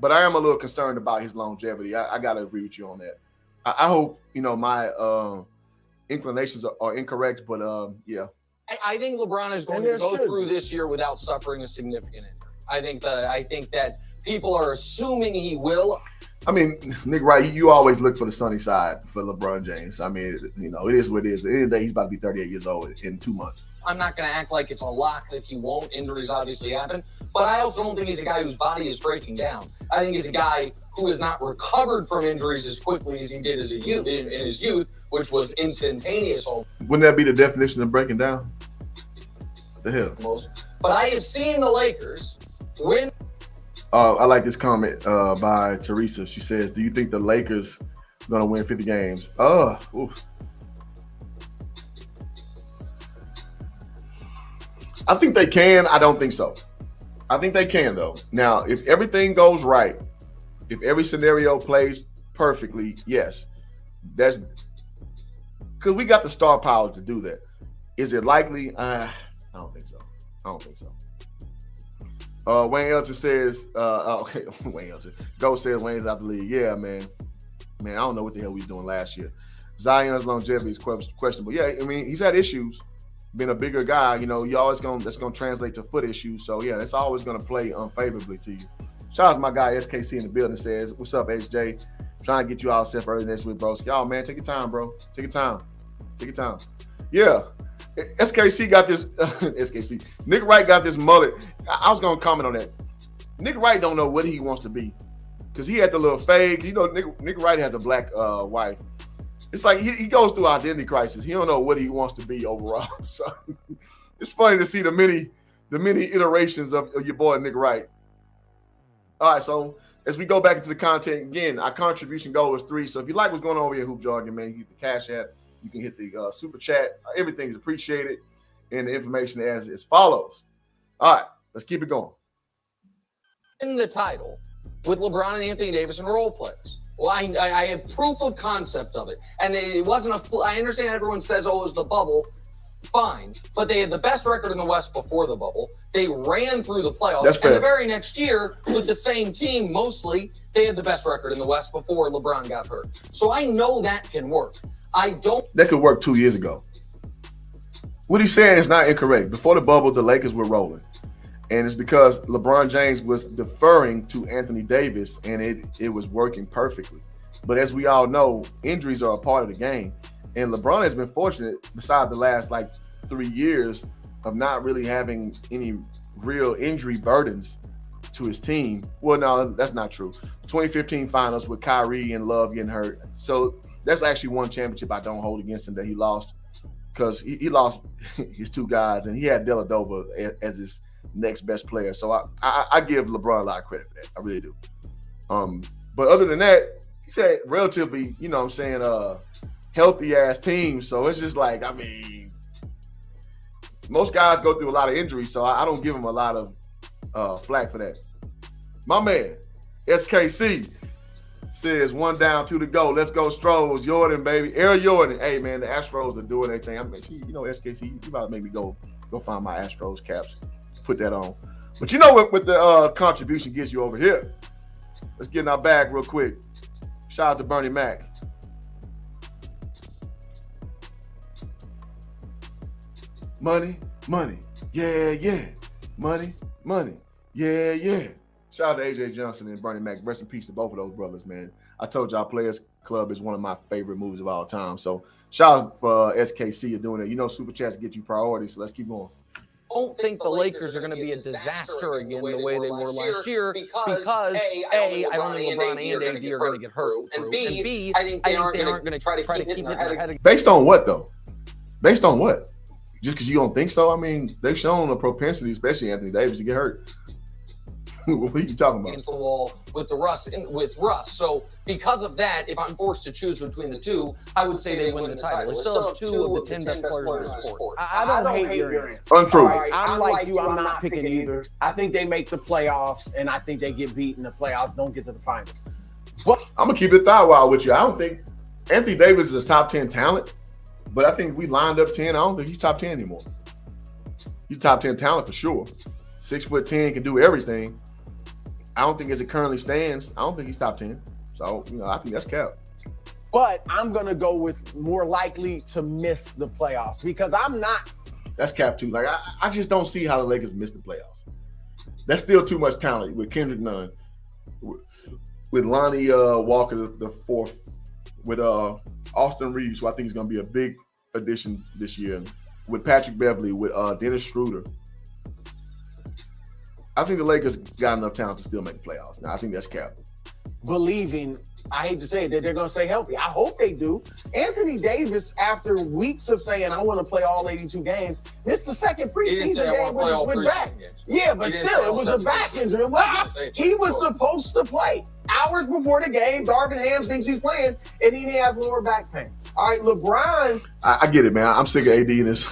But I am a little concerned about his longevity. I got to agree with you on that. I hope, my inclinations are incorrect, but yeah. I think LeBron is going to go through this year without suffering a significant injury. I think that people are assuming he will. I mean, Nick Wright, you always look for the sunny side for LeBron James. I mean, you know, it is what it is. At the end of the day, he's about to be 38 years old in 2 months. I'm not going to act like it's a lock that he won't. Injuries obviously happen. But I also don't think he's a guy whose body is breaking down. I think he's a guy who has not recovered from injuries as quickly as he did as a youth, in his youth, which was instantaneous. Wouldn't that be the definition of breaking down? The hell? But I have seen the Lakers win. I like this comment by Teresa. She says, do you think the Lakers are going to win 50 games? I think they can. I don't think so. I think they can, though. Now, if everything goes right, if every scenario plays perfectly, yes. That's because we got the star power to do that. Is it likely? I don't think so. Wayne Elton says, Wayne Elton. Go says Wayne's out the league. Yeah, man. I don't know what the hell we was doing last year. Zion's longevity is questionable. Yeah, I mean, he's had issues. Being a bigger guy, you know, that's gonna translate to foot issues. So yeah, it's always gonna play unfavorably to you. Shout out to my guy SKC in the building. Says, "What's up, HJ? Trying to get you all set for early next week, bro. Y'all, man, take your time, bro. Take your time. Yeah, SKC got this. SKC. Nick Wright got this mullet. I was gonna comment on that. Nick Wright don't know what he wants to be because he had the little fade. You know, Nick Wright has a black wife. It's like he goes through identity crisis. He don't know what he wants to be overall. So it's funny to see the many iterations of your boy Nick Wright. All right, so as we go back into the content again, our contribution goal is 3. So if you like what's going on over here, Hoop Jargon, man, you get the Cash App, you can hit the super chat. Everything is appreciated, and the information as follows. All right, let's keep it going. In the title with LeBron and Anthony Davis and role players. Well, I have proof of concept of it. And it wasn't I understand everyone says, oh, it was the bubble. Fine. But they had the best record in the West before the bubble. They ran through the playoffs. And the very next year, with the same team, mostly, they had the best record in the West before LeBron got hurt. So I know that can work. That could work 2 years ago. What he's saying is not incorrect. Before the bubble, the Lakers were rolling. And it's because LeBron James was deferring to Anthony Davis, and it was working perfectly. But as we all know, injuries are a part of the game. And LeBron has been fortunate, besides the last 3 years, of not really having any real injury burdens to his team. Well, no, that's not true. 2015 finals with Kyrie and Love getting hurt. So that's actually one championship I don't hold against him that he lost, because he lost his 2 guys, and he had Dellavedova as his next best player. So I give LeBron a lot of credit for that. I really do. But other than that, he's had relatively, you know what I'm saying, healthy ass team. So it's just I mean, most guys go through a lot of injuries, so I don't give him a lot of flack for that. My man, SKC says 1 down, 2 to go. Let's go, Stros. Jordan, baby. Air Jordan. Hey, man, the Astros are doing their thing. I mean, you know, SKC, you about to make me go find my Astros caps. Put that on. But you know what the contribution gets you over here. Let's get in our bag real quick. Shout out to Bernie Mac. Money, yeah. Money, yeah. Shout out to AJ Johnson and Bernie Mac. Rest in peace to both of those brothers, man. I told y'all Players Club is one of my favorite movies of all time. So shout out for SKC for doing it. You know, Super Chats get you priority, so let's keep going. Don't think the Lakers are going to be a disaster again the way they were last year because A, I don't think LeBron and AD are going to get hurt, and B, I think they aren't going to try to keep it in their head. Based on what, though? Based on what? Just because you don't think so? I mean, they've shown a propensity, especially Anthony Davis, to get hurt. What are you talking about? Into the wall with Russ. So because of that, if I'm forced to choose between the two, I would say they win the title. They still have 2 of the 10 best players in the sport. I don't hate your answer. Untrue. Right, I'm like you. I'm not picking either. I think they make the playoffs, and I think they get beat in the playoffs, don't get to the finals. But I'm going to keep it thigh wild with you. I don't think Anthony Davis is a top 10 talent, but I think if we lined up 10, I don't think he's top 10 anymore. He's top 10 talent for sure. 6'10", can do everything. I don't think as it currently stands, I don't think he's top 10. So, you know, I think that's cap. But I'm going to go with more likely to miss the playoffs because I'm not. That's cap too. Like, I just don't see how the Lakers miss the playoffs. That's still too much talent with Kendrick Nunn, with Lonnie Walker the fourth, with Austin Reeves, who I think is going to be a big addition this year, with Patrick Beverly, with Dennis Schroeder. I think the Lakers got enough talent to still make the playoffs. Now, I think that's cap. Believing, I hate to say it, that they're going to stay healthy. I hope they do. Anthony Davis, after weeks of saying, I want to play all 82 games, missed the second preseason game with back. Yeah, but still, it was a back injury. Well, he was supposed to play. Hours before the game, Darvin Ham thinks he's playing, and he has lower back pain. All right, LeBron. I get it, man. I'm sick of AD in this.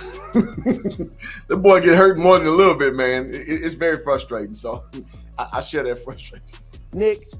The boy get hurt more than a little bit, man. It's very frustrating. So I share that frustration. Nick,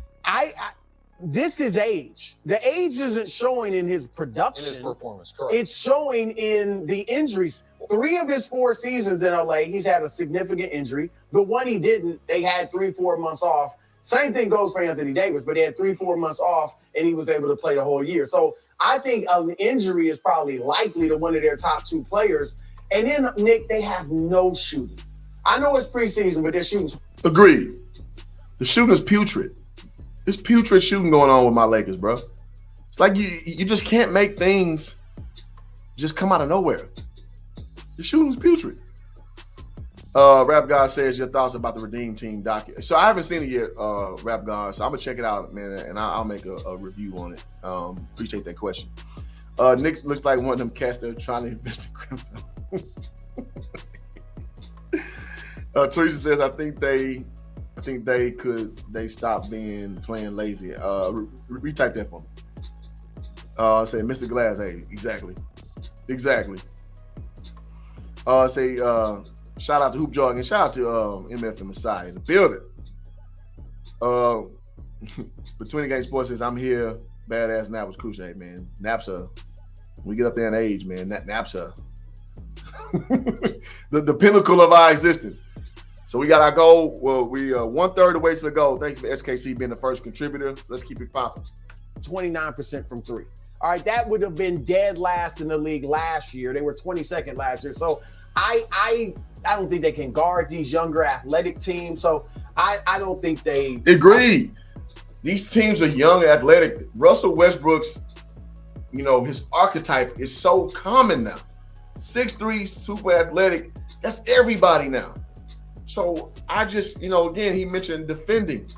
this is age. The age isn't showing in his production. In his performance, correct. It's showing in the injuries. 3 of his 4 seasons in LA, he's had a significant injury. The one he didn't, they had 3-4 months off. Same thing goes for Anthony Davis, but he had 3-4 months off, and he was able to play the whole year. So I think an injury is probably likely to one of their top 2 players. And then, Nick, they have no shooting. I know it's preseason, but they're shooting. Agreed. The shooting is putrid. It's putrid shooting going on with my Lakers, bro. It's like you just can't make things just come out of nowhere. The shooting's putrid. Rap God says your thoughts about the Redeem Team docket. So I haven't seen it yet, Rap God. So I'm gonna check it out, man, and I'll make a review on it. Appreciate that question. Nick looks like one of them cats that are trying to invest in crypto. Teresa says, I think they stop playing lazy. Retype that for me. Say Mr. Glass, hey, exactly. Say shout out to Hoop Jargon, shout out to MF and Messiah in the building. Between the Game Sports says, I'm here. Badass nap was crucial, hey, man. Naps are, we get up there in age, man. Naps are the pinnacle of our existence. So we got our goal. Well, we 1/3 of the way to the goal. Thank you for SKC being the first contributor. Let's keep it popping. 29% from 3. All right, that would have been dead last in the league last year. They were 22nd last year. So I don't think they can guard these younger athletic teams. So I don't think they agreed. These teams are young, athletic. Russell Westbrook's, his archetype is so common now. 6'3", super athletic. That's everybody now. So I just, again, he mentioned defending.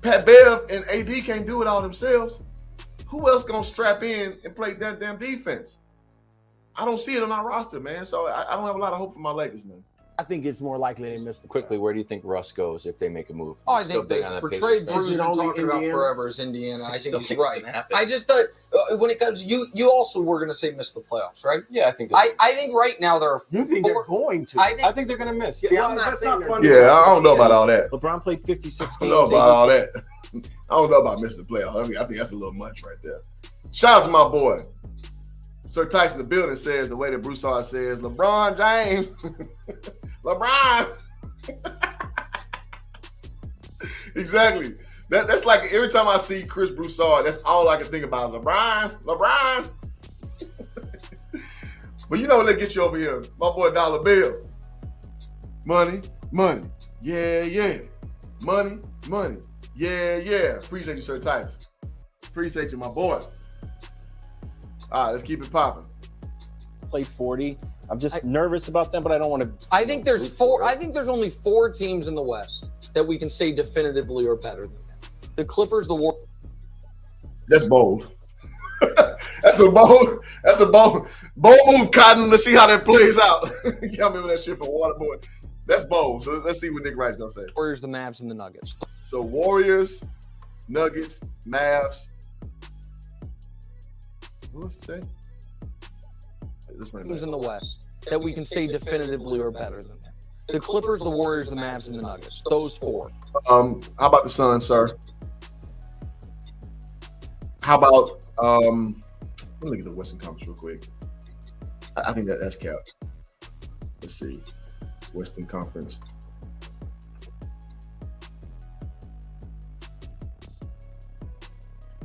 Pat Bev and AD can't do it all themselves. Who else gonna strap in and play that damn defense? I don't see it on our roster, man. So I don't have a lot of hope for my Lakers, man. I think it's more likely they miss the Quickly, where do you think Russ goes if they make a move? Oh, I think the trade Bruce been talking about forever is Indiana. I think he's right. I just thought when it comes, you also were going to say miss the playoffs, right? Yeah, I think. I think right now they're. You think they're going to? I think they're going to miss. Yeah, I'm not saying fun. Yeah, I don't know about all that. LeBron played 56 games. I don't know about all that. I don't know about missing the playoffs. I think that's a little much right there. Shout out to my boy. Sir Tyson, the building says the way that Broussard says, LeBron James. LeBron. Exactly. That's like every time I see Chris Broussard, that's all I can think about. LeBron. But you know what they get you over here? My boy Dollar Bill. Money. Yeah. Money. Yeah. Appreciate you, Sir Tyson. Appreciate you, my boy. All right, let's keep it popping. Played 40. I'm just nervous about them, but I don't want to. I think there's 4. I think there's only 4 teams in the West that we can say definitively are better than them. The Clippers, the Warriors. That's bold. That's a bold move, Cotton. Let's see how that plays out. Y'all remember that shit from Waterboy? That's bold. So let's see what Nick Wright's gonna say. Warriors, the Mavs, and the Nuggets. So Warriors, Nuggets, Mavs. What else to say? Teams in the West that we can say definitively are better than them. The Clippers, the Warriors, the Mavs, and the Nuggets. Those 4. How about the Suns, sir? How about let me look at the Western Conference real quick. I think that's capped. Let's see. Western Conference.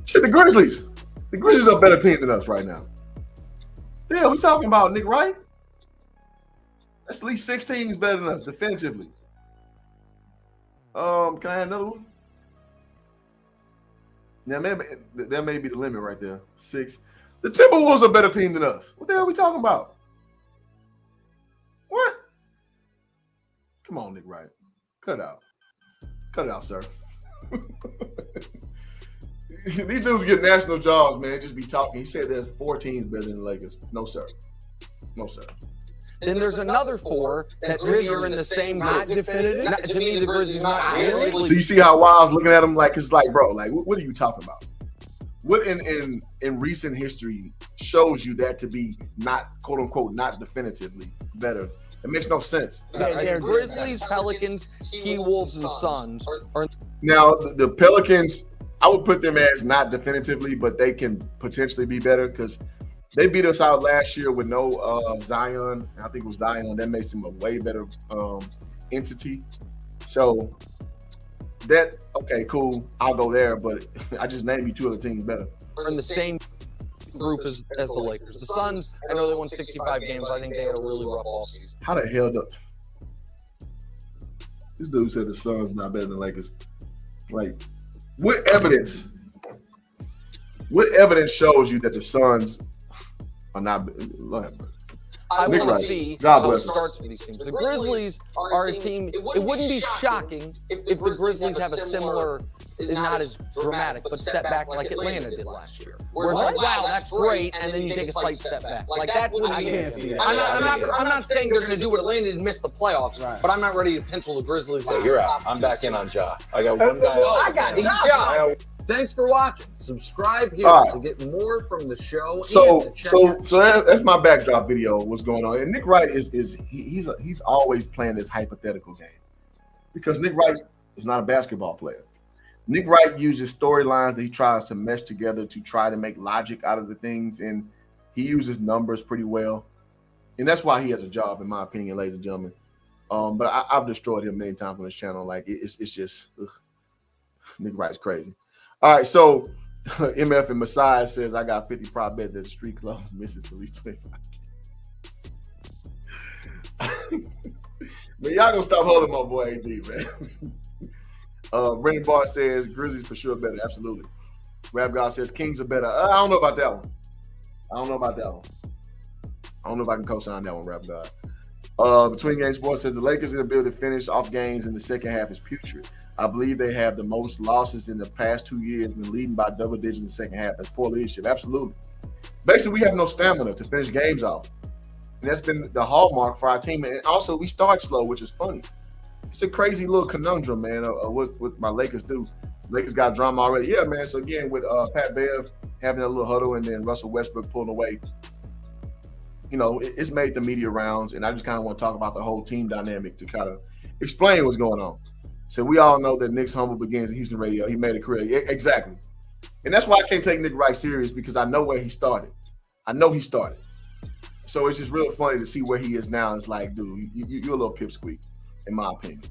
Shit, the Grizzlies. The Grizzlies are a better team than us right now. Yeah, we talking about Nick Wright. That's at least 6 teams better than us, definitively. Can I have another one? Now, maybe that may be the limit right there. 6. The Timberwolves are a better team than us. What the hell are we talking about? What? Come on, Nick Wright. Cut it out. Cut it out, sir. These dudes get national jobs, man. Just be talking. He said there's 4 teams better than the Lakers. No, sir. No, sir. Then there's another 4 that really are in the same not group. definitive. To me, the Grizzlies not really. So you see how Wild's looking at him like, it's like, bro, like, what are you talking about? What in recent history shows you that to be not, quote unquote, not definitively better? It makes no sense. Grizzlies, Pelicans, T-Wolves, and Suns are. Now, the Pelicans, I would put them as not definitively, but they can potentially be better because they beat us out last year with no Zion. I think it was Zion. That makes them a way better entity. So that, okay, cool. I'll go there, but I just named you 2 other teams better. Are in the same group as the Lakers. The Suns, I know they won 65 games. I think they had a really rough offseason. How the hell this dude said the Suns not better than the Lakers? Like, what evidence shows you that the Suns are not? I want to see how it starts for these teams. The Grizzlies are a team. It wouldn't be shocking if the Grizzlies have a similar, not as dramatic, but step back like Atlanta did last year. Where it's like, wow, that's great, and then you take a slight step back. Like that wouldn't be. I'm not saying they're going to do what Atlanta did and miss the playoffs, but I'm not ready to pencil the Grizzlies. So you're out. I'm back in on Ja. I got one guy. I got Ja. Thanks for watching. Subscribe here to get more from the show. So that's my backdrop video. What's going on? And Nick Wright he's always playing this hypothetical game because Nick Wright is not a basketball player. Nick Wright uses storylines that he tries to mesh together to try to make logic out of the things, and he uses numbers pretty well, and that's why he has a job, in my opinion, ladies and gentlemen. But I've destroyed him many times on this channel. Like it's just Nick Wright's crazy. All right, so MF and Messiah says I got 50 prop bet that the street clubs misses at least 25. Man, y'all gonna stop holding my boy AD, man. Brendan Barr says Grizzlies for sure better. Absolutely. Rap God says Kings are better. I don't know about that one. I don't know if I can co-sign that one, Rap God. Between Game Sports says the Lakers' ability to finish off games in the second half is putrid. I believe they have the most losses in the past 2 years, been leading by double digits in the second half. That's poor leadership. Absolutely. Basically, we have no stamina to finish games off. And that's been the hallmark for our team. And also, we start slow, which is funny. It's a crazy little conundrum, man, what my Lakers do. Lakers got drama already. Yeah, man. So, again, with Pat Bev having a little huddle and then Russell Westbrook pulling away, you know, it's made the media rounds. And I just kind of want to talk about the whole team dynamic to kind of explain what's going on. So we all know that Nick's humble begins at Houston radio. He made a career. Yeah, exactly. And that's why I can't take Nick Wright serious because I know where he started. I know he started. So it's just real funny to see where he is now. It's like, dude, you're a little pipsqueak, in my opinion.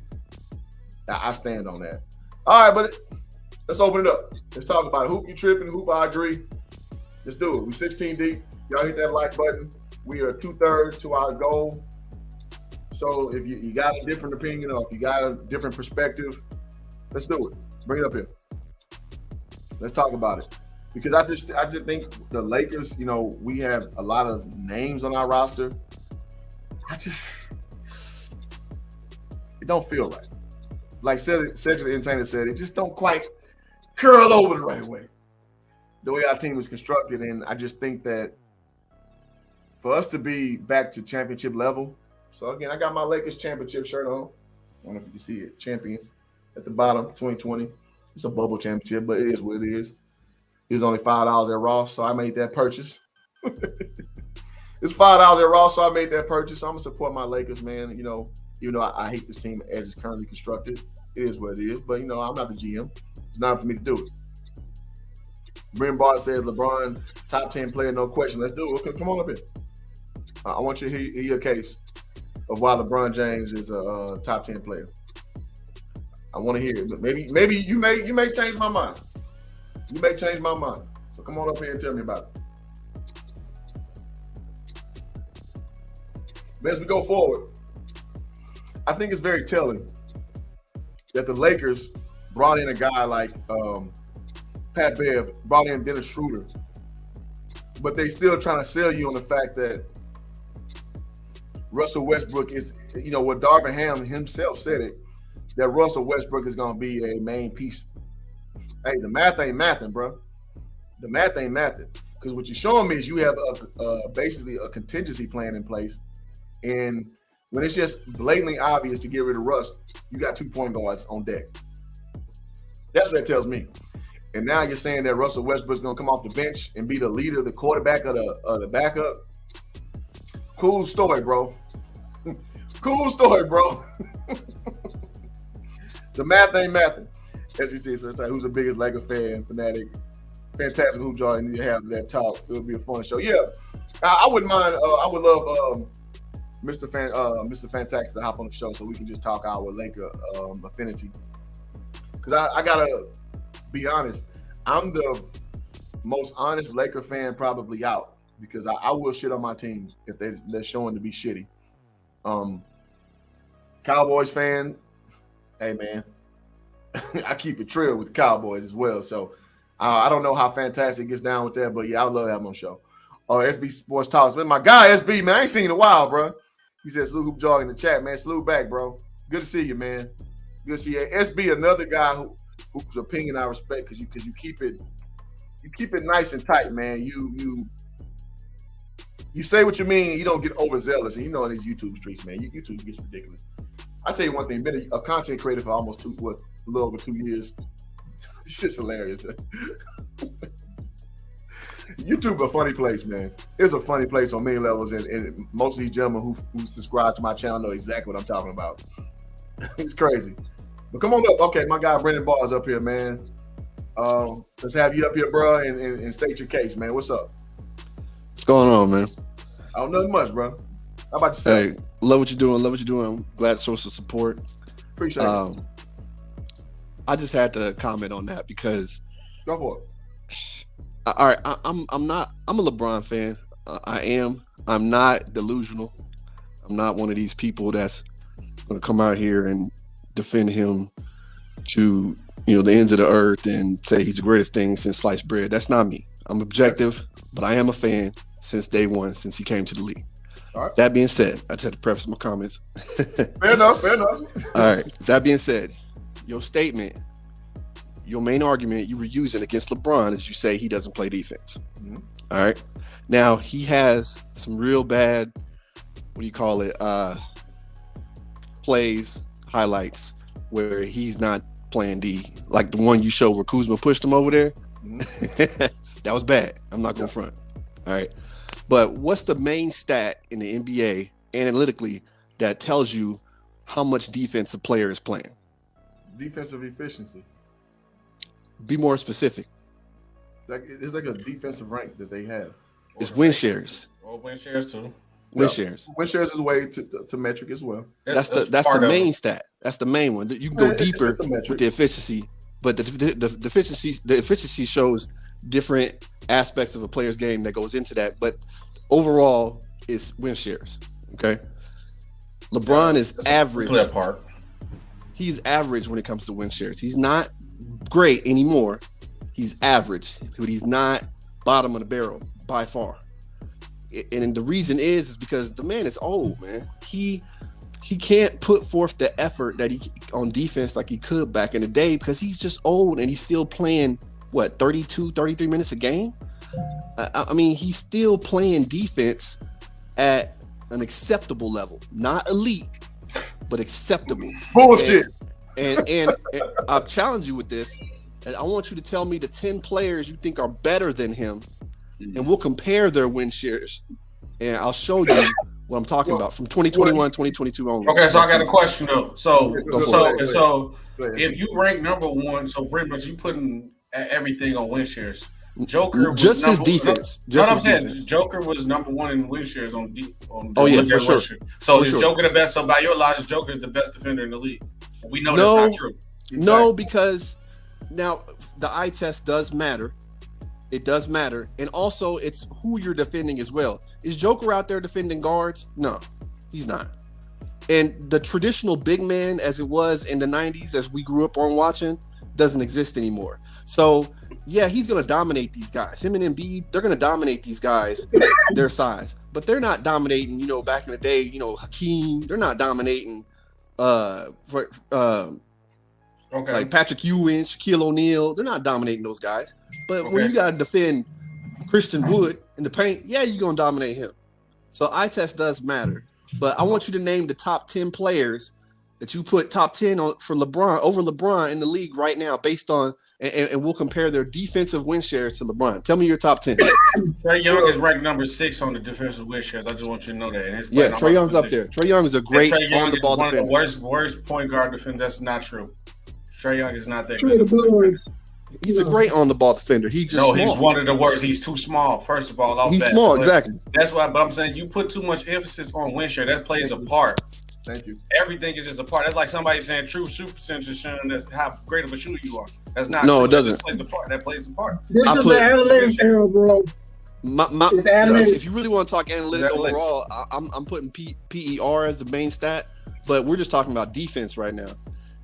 I stand on that. All right, but let's open it up. Let's talk about it. Hoop, you tripping? Hoop, I agree. Let's do it. We're 16 deep. Y'all hit that like button. We are 2/3 to our goal. So if you got a different opinion or if you got a different perspective, let's do it. Bring it up here. Let's talk about it. Because I just think the Lakers, you know, we have a lot of names on our roster. It don't feel right. Like Cedric the Entertainer said, it just don't quite curl over the right way. The way our team is constructed. And I just think that for us to be back to championship level. So again, I got my Lakers championship shirt on. I don't know if you can see it. Champions at the bottom, 2020. It's a bubble championship, but it is what it is. It was only $5 at Ross, so I made that purchase. It's $5 at Ross, so I made that purchase. So I'm gonna support my Lakers, man. You know, even though I hate this team as it's currently constructed, it is what it is. But you know, I'm not the GM. It's not up to me to do it. Bryn Barr says LeBron top 10 player, no question. Let's do it. Okay, come on up here. I want you to hear your case of why LeBron James is a top 10 player. I want to hear it. But maybe you may change my mind. You may change my mind. So come on up here and tell me about it. But as we go forward, I think it's very telling that the Lakers brought in a guy like Pat Bev, brought in Dennis Schroeder. But they still trying to sell you on the fact that Russell Westbrook is, what Darvin Ham himself said it, that Russell Westbrook is going to be a main piece. Hey, the math ain't mathing, bro. The math ain't mathing. Because what you're showing me is you have basically a contingency plan in place. And when it's just blatantly obvious to get rid of Russ, you got 2 point guards on deck. That's what that tells me. And now you're saying that Russell Westbrook's going to come off the bench and be the leader, the quarterback of the backup. Cool story, bro. Cool story, bro. The math ain't mathing. As you see, sometimes who's the biggest Laker fan, fanatic, fantastic hoop jar, and you have that talk. It would be a fun show. Yeah, I wouldn't mind. I would love Mr. Fantastic to hop on the show so we can just talk our Laker affinity. Because I gotta be honest, I'm the most honest Laker fan probably out, because I will shit on my team if they're showing to be shitty. Cowboys fan, hey man, I keep it trill with the Cowboys as well. So I don't know how Fantastic gets down with that, but yeah, I would love to have him on the show. SB Sports Talks, man. My guy SB, man, I ain't seen in a while, bro. He said salute Hoop Jog in the chat, man. Salute back, bro. Good to see you, man. Good to see you. SB, another guy whose opinion I respect, because you keep it nice and tight, man. You say what you mean. You don't get overzealous, and in these YouTube streets, man, YouTube gets ridiculous. I tell you one thing, been a content creator for almost a little over 2 years. It's just hilarious. YouTube a funny place, man. It's a funny place on many levels, and most of these gentlemen who subscribe to my channel know exactly what I'm talking about. It's crazy. But come on up. Okay, my guy Brendan Barr is up here, man. Let's have you up here, bro, and state your case, man. What's up? What's going on, man? I don't know much, bro. How about yourself? Hey, love what you're doing. Love what you're doing. I'm glad to show some support. Appreciate it. I just had to comment on that because. Go for it. All right, I'm a LeBron fan. I am. I'm not delusional. I'm not one of these people that's going to come out here and defend him to the ends of the earth and say he's the greatest thing since sliced bread. That's not me. I'm objective, but I am a fan since day one, since he came to the league. All right. That being said, I just had to preface my comments. Fair enough. All right. That being said, your statement, your main argument you were using against LeBron is you say he doesn't play defense. Mm-hmm. All right. Now, he has some real bad, plays, highlights where he's not playing D. Like the one you showed where Kuzma pushed him over there. Mm-hmm. That was bad. I'm not going to front. All right. But what's the main stat in the NBA analytically that tells you how much defense a player is playing? Defensive efficiency. Be more specific. It's like a defensive rank that they have. It's win shares. Or win shares too. Win shares. Win shares is a way to metric as well. That's the main stat. That's the main one. You can go deeper with the efficiency, but the efficiency shows different aspects of a player's game that goes into that. But overall, it's win shares. Okay. LeBron is average. That part. He's average when it comes to win shares. He's not great anymore. He's average, but he's not bottom of the barrel by far. And the reason is because the man is old, man. He can't put forth the effort that he on defense like he could back in the day because he's just old and he's still playing 32, 33 minutes a game. I mean, he's still playing defense at an acceptable level, not elite, but acceptable. Bullshit. And I'll challenge you with this. And I want you to tell me the 10 players you think are better than him, and we'll compare their win shares. And I'll show you what I'm talking about from 2021, 2022 on. Okay, so I got a question though. So if you rank number one, so pretty much you putting everything on win shares. Joker was just his defense. Joker was number one in win shares on for sure. So is Joker the best? So by your logic, Joker is the best defender in the league. We know that's not true. No, because now the eye test does matter. It does matter, and also it's who you're defending as well. Is Joker out there defending guards? No, he's not. And the traditional big man, as it was in the 90s, as we grew up on watching, doesn't exist anymore. So Yeah, he's going to dominate these guys. Him and Embiid, they're going to dominate these guys, their size. But they're not dominating, back in the day, Hakeem. They're not dominating like Patrick Ewing, Shaquille O'Neal. They're not dominating those guys. But when you got to defend Christian Wood in the paint, yeah, you're going to dominate him. So eye test does matter. But I want you to name the top 10 players that you put top 10 on for LeBron over LeBron in the league right now based on, and we'll compare their defensive win shares to LeBron. Tell me your top 10. Trae Young is ranked number 6 on the defensive win shares. I just want you to know that. And Trae Young's up there. Trae Young is a great on-the-ball defender. One of the worst point guard defender. That's not true. Trae Young is not that good. He's a great on-the-ball defender. He's one of the worst. He's too small. First of all, he's small, exactly. That's why. But I'm saying you put too much emphasis on win share. That plays a part. Thank you. Everything is just a part. That's like somebody saying true super percentage is showing that's how great of a shooter you are. That's not. No, true. it doesn't. That plays a part. That plays a part. This is the analytics era, bro. If you really want to talk analytics overall, I'm putting PER as the main stat, but we're just talking about defense right now.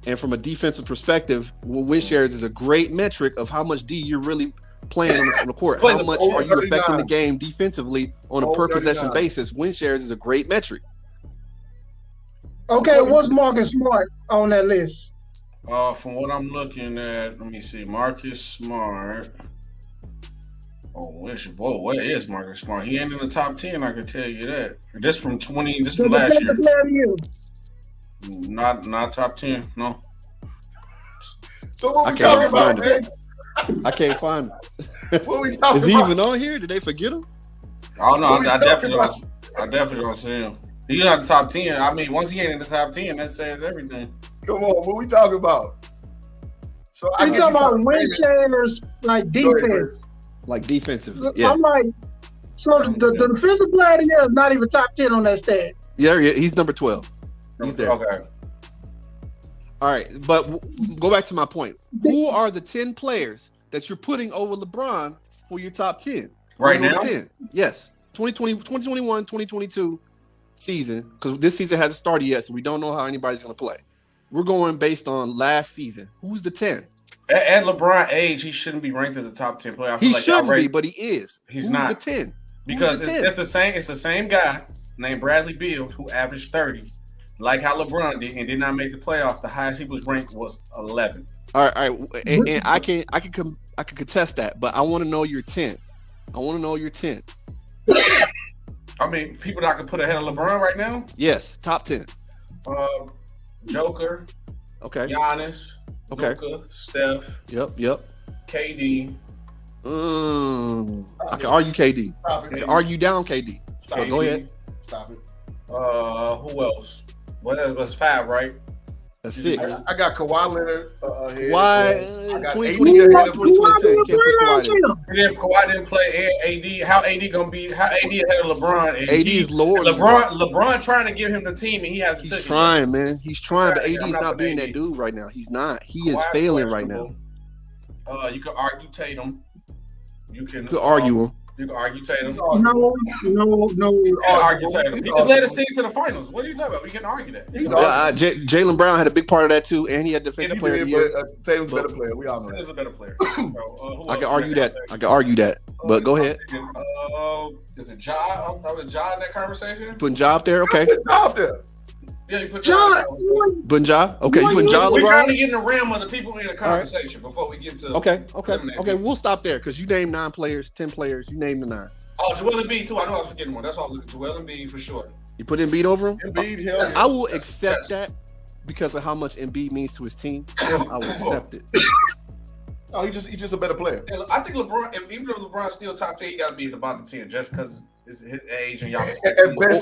And from a defensive perspective, win shares is a great metric of how much D you're really playing on the court. How much are you affecting the game defensively on a per possession basis? Win shares is a great metric. Okay, what's Marcus Smart on that list? From what I'm looking at, let me see. Marcus Smart. Oh, where's your boy? Where is Marcus Smart? He ain't in the top 10, I can tell you that. This from last year. Not top 10, no. So what we talking about, man? I can't find him. What we talking Is he about? even on here? Did they forget him? Oh no, I definitely don't see him. He's not the top 10. I mean, once he ain't in the top 10, that says everything. Come on, what we talking about? So I'm talking about win shares, like defense. Like defensive. Yeah. I'm like, so the defensive player of the year is not even top 10 on that stat. Yeah, he's number 12. He's there. Okay. All right, but go back to my point. Who are the 10 players that you're putting over LeBron for your top 10? Right now? 10. Yes. 2021, 2022 season, because this season hasn't started yet, so we don't know how anybody's going to play. We're going based on last season. Who's the 10? At LeBron's age, he shouldn't be ranked as a top 10 player. He shouldn't be, but he is. He's not. Who's the 10? Because it's the same guy named Bradley Beal who averaged 30. Like how LeBron did and did not make the playoffs. The highest he was ranked was 11. All right, and I can contest that, but I want to know your 10. I want to know your 10. I mean, people that I could put ahead of LeBron right now. Yes, top 10. Joker. Okay. Giannis. Okay. Luka, Steph. Yep. KD. I can argue KD. I can argue down KD. Go ahead. Stop it. Who else? That's 5, right? That's 6. I got Kawhi Leonard. Why? 2020 ahead of 2022. Can't put Kawhi in. If Kawhi didn't play AD, how AD gonna be? How AD ahead of LeBron? AD is lower. LeBron trying to give him the team, and he has. He's trying, man. He's trying, but AD is not being that dude right now. He's not. He is failing right now. You can argue Tatum. You can argue him. You can argue Tatum. No. You can argue Tatum. He just led his team to the finals. What are you talking about? We can argue that. Jaylen Brown had a big part of that too, and he had defensive player of the year. Tatum's a better player. We all know that. Tatum's a better player. I can argue that. But go ahead. Is it Ja? Was Ja in that conversation? Putting Ja up there, okay. Ja up there. Yeah, you put Ja. Putting Ja? Okay, you putting Ja, LeBron? We're trying to get in the realm of the people in the conversation before we get to. Okay. We'll stop there because you named 9 players, 10 players. You named the 9. Oh, Joel Embiid too. I know I was forgetting one. That's all. Joel Embiid for sure. You put Embiid over him? Embiid, hell yeah. I will accept that because of how much Embiid means to his team. I will accept it. Oh, he's just a better player. I think LeBron, even if LeBron's still top 10, he got to be in the bottom 10 just because it's his age and y'all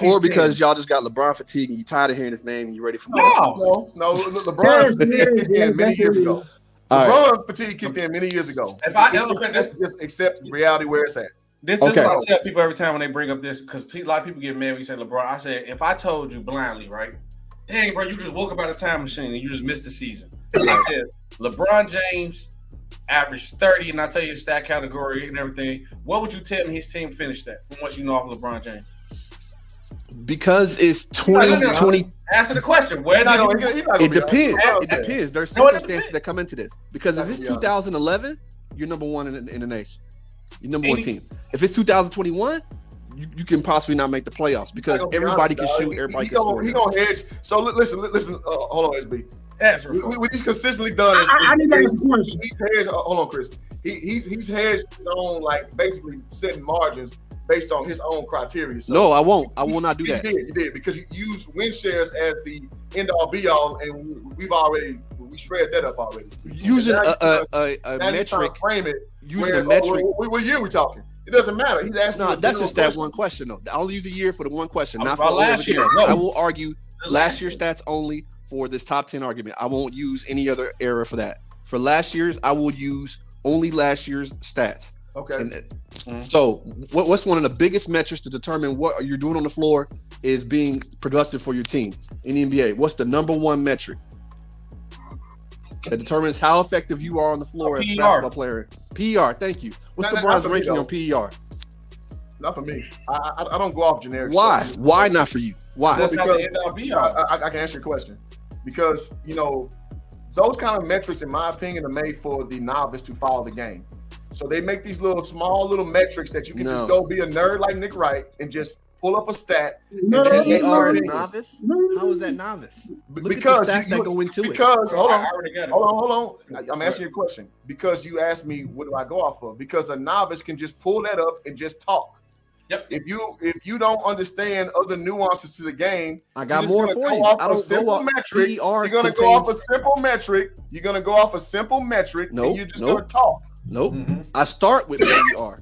or because y'all just got LeBron fatigue and you tired of hearing his name and you ready for more. No. LeBron kicked in many years ago. LeBron fatigue kicked in many years ago. If I just accept reality where it's at. This is what I tell people every time when they bring up this, because a lot of people get mad when you say LeBron. I said, if I told you blindly, right? Dang, bro, you just woke up out of a time machine and you just missed the season. I said, LeBron James averaged 30, and I tell you his stat category and everything. What would you tell me his team finished at from what you know of LeBron James? Because it's 2020. Answer the question. It depends. It depends. There's circumstances that come into this. Because if it's 2011, you're number one in the nation. You're number one team. If it's 2021, you can possibly not make the playoffs because everybody can shoot, everybody can score. He gonna hedge. So listen. Hold on, SB. We just consistently done this. I need to ask a question. He's hedged. Hold on, Chris. He's hedged his own, like, basically setting margins based on his own criteria. So no, I won't. I will not do that. You did because you used win shares as the end all be all, and we shred that up already. Using a metric. Frame it. Using a metric. What year we talking? It doesn't matter. He's asking. No, that's just that one question though. I'll use a year for the one question, not for last year. No. I will argue last year's stats only for this top 10 argument. I won't use any other era for that. For last year's, I will use only last year's stats. Okay. So what's one of the biggest metrics to determine what you're doing on the floor is being productive for your team in the NBA? What's the number one metric that determines how effective you are on the floor as a basketball player? PER, thank you. What's LeBron's ranking on PER? Not for me. I don't go off generic. Why? Why not for you? Why? That's not the end all be all. I can answer your question. Because, those kind of metrics, in my opinion, are made for the novice to follow the game. So they make these small little metrics that you can just go be a nerd like Nick Wright and just pull up a stat. PER is novice? How is that novice? Look at the stats that go into it. Because, hold on. I'm asking you a question. Because you asked me, what do I go off of? Because a novice can just pull that up and just talk. Yep. If you don't understand other nuances to the game, I got more for you. I don't go off metric. PER. You're gonna go off a simple metric. You're gonna go off a simple metric. Nope. And you're just gonna talk. Nope. I start with PER.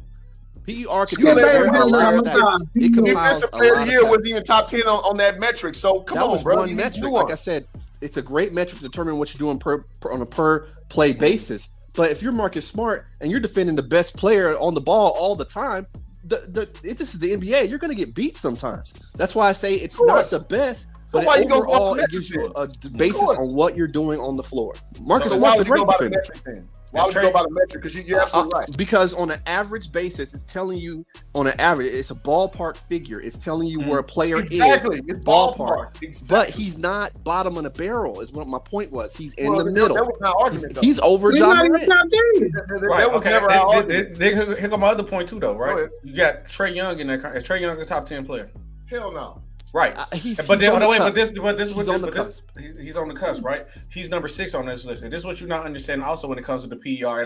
PER contains a lot of stats. It compiles a lot of year stats. was even top 10 on that metric. So come on, bro. One metric. Like I said, it's a great metric to determine what you're doing on a per play basis. But if you're Marcus Smart and you're defending the best player on the ball all the time, this is the NBA. You're going to get beat sometimes. That's why I say it's not the best, but overall it gives you a basis on what you're doing on the floor. Marcus Smart's a great defender. Why would you go by the metric? Because you're absolutely right. Because on an average basis, it's telling you on an average, it's a ballpark figure. It's telling you where a player is. It's ballpark. Exactly. But he's not bottom of the barrel, is what my point was. He's in the middle. That was my argument, he's over John Morant. Right. That was never our argument. Here come my other point too, though. Right. You got Trae Young in there. Is Trae Young a top 10 player? Hell no. Right, he's on the cusp, right? He's number 6 on this list, and this is what you're not understanding. Also, when it comes to the PER,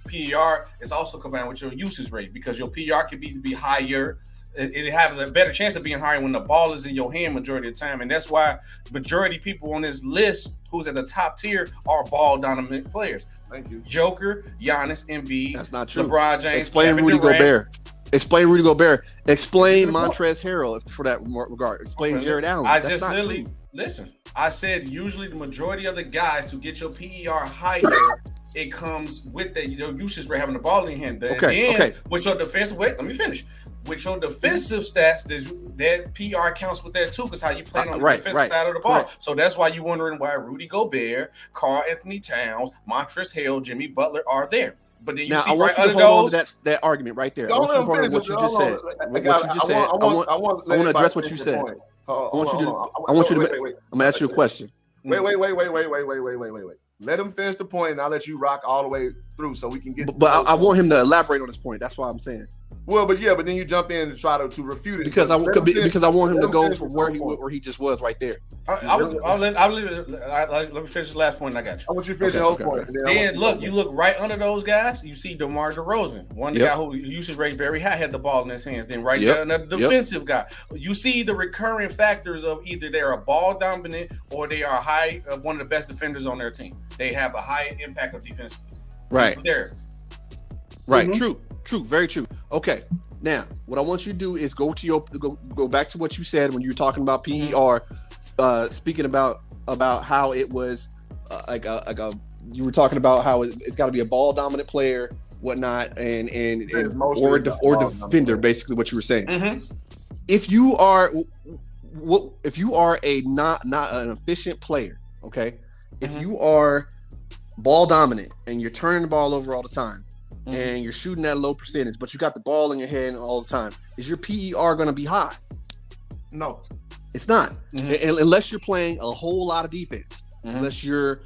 PER is also combined with your usage rate because your PER can be higher. It has a better chance of being higher when the ball is in your hand majority of the time, and that's why majority of people on this list who's at the top tier are ball dominant players. Thank you, Joker, Giannis, Embiid. That's not true. LeBron James. Explain Rudy Gobert. Explain Rudy Gobert. Explain Montrezl Harrell for that regard. Explain Jared Allen. I just literally listen. I said usually the majority of the guys to get your PER higher, it comes with the usage rate having the ball in your hand. Okay. With your defensive, let me finish. With your defensive stats, that PR counts with that too, because how you play on the defensive side of the ball. So that's why you're wondering why Rudy Gobert, Karl Anthony Towns, Montrezl Harrell, Jimmy Butler are there. But then you see I want you to hold on to that argument right there. I want you to hold on to what you just said. I want to address what you said. I want you to. I'm gonna ask you a question. Wait. Let him finish the point, and I'll let you rock all the way through, so we can get. But I want him to elaborate on this point. That's why I'm saying. Well, but then you jump in and try to refute it because I want him to go from where he just was right there. Let me finish the last point. And I got you. I want you to finish the whole point. Then you look right under those guys. You see DeMar DeRozan, one guy who usage rate very high, had the ball in his hands. Then there, another defensive guy. You see the recurring factors of either they're a ball dominant or they are one of the best defenders on their team. They have a high impact of defense. Right there. Right. Mm-hmm. True. Very true. Okay. Now, what I want you to do is go back to what you said when you were talking about PER, speaking about how it was you were talking about how it's got to be a ball dominant player, whatnot, and or defender, basically what you were saying. Mm-hmm. If you are a not an efficient player, okay, if you are ball dominant and you're turning the ball over all the time. Mm-hmm. And you're shooting at a low percentage, but you got the ball in your hand all the time. Is your PER going to be high? No, it's not. Mm-hmm. Unless you're playing a whole lot of defense. Mm-hmm. Unless you're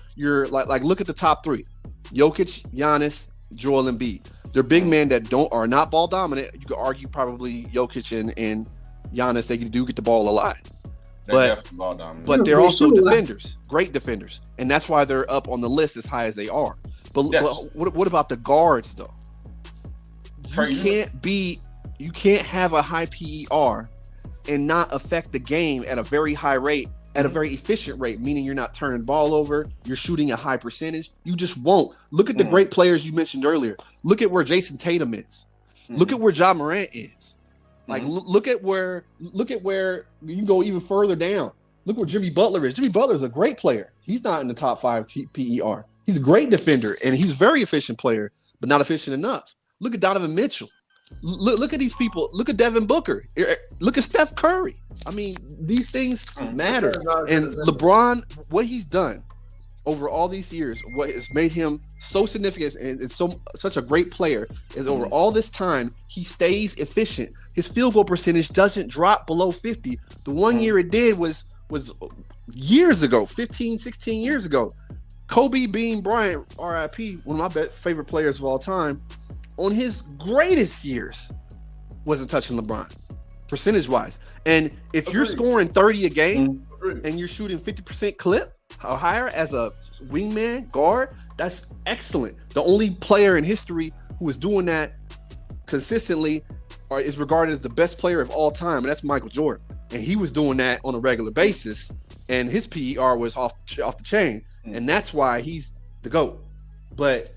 like look at the top 3: Jokic, Giannis, Joel Embiid. They're big men that are not ball dominant. You could argue probably Jokic and Giannis. They do get the ball a lot. But they're also defenders, great defenders. And that's why they're up on the list as high as they are. But what about the guards, though? You can't have a high PER and not affect the game at a very high rate, at a very efficient rate, meaning you're not turning ball over, you're shooting a high percentage. You just won't. Look at the great players you mentioned earlier. Look at where Jason Tatum is. Look at where Ja Morant is. Like, look at where you can go even further down. Look where Jimmy Butler is. Jimmy Butler is a great player. He's not in the top 5 PER. He's a great defender, and he's a very efficient player, but not efficient enough. Look at Donovan Mitchell. Look at these people. Look at Devin Booker. Look at Steph Curry. I mean, these things matter. And LeBron, what he's done over all these years, what has made him so significant and such a great player is over all this time, he stays efficient. His field goal percentage doesn't drop below 50. The one year it did was years ago, 15, 16 years ago. Kobe Bean Bryant, RIP, one of my favorite players of all time, on his greatest years, wasn't touching LeBron, percentage-wise. And if you're scoring 30 a game and you're shooting 50% clip or higher as a wingman, guard, that's excellent. The only player in history who is doing that consistently is regarded as the best player of all time, and that's Michael Jordan. And he was doing that on a regular basis, and his PER was off the chain, and that's why he's the GOAT. But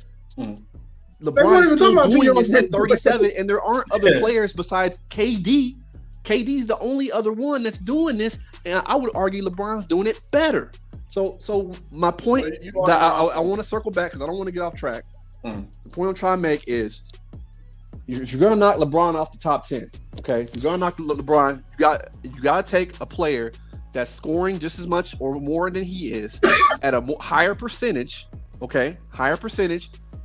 LeBron is still doing this at 37, and there aren't other players besides KD. KD's the only other one that's doing this, and I would argue LeBron's doing it better. So my point that I want to circle back because I don't want to get off track. The point I'm trying to make is, if you're going to knock LeBron off the top 10, okay, if you're going to knock LeBron, you got to take a player that's scoring just as much or more than he is at a higher percentage, okay,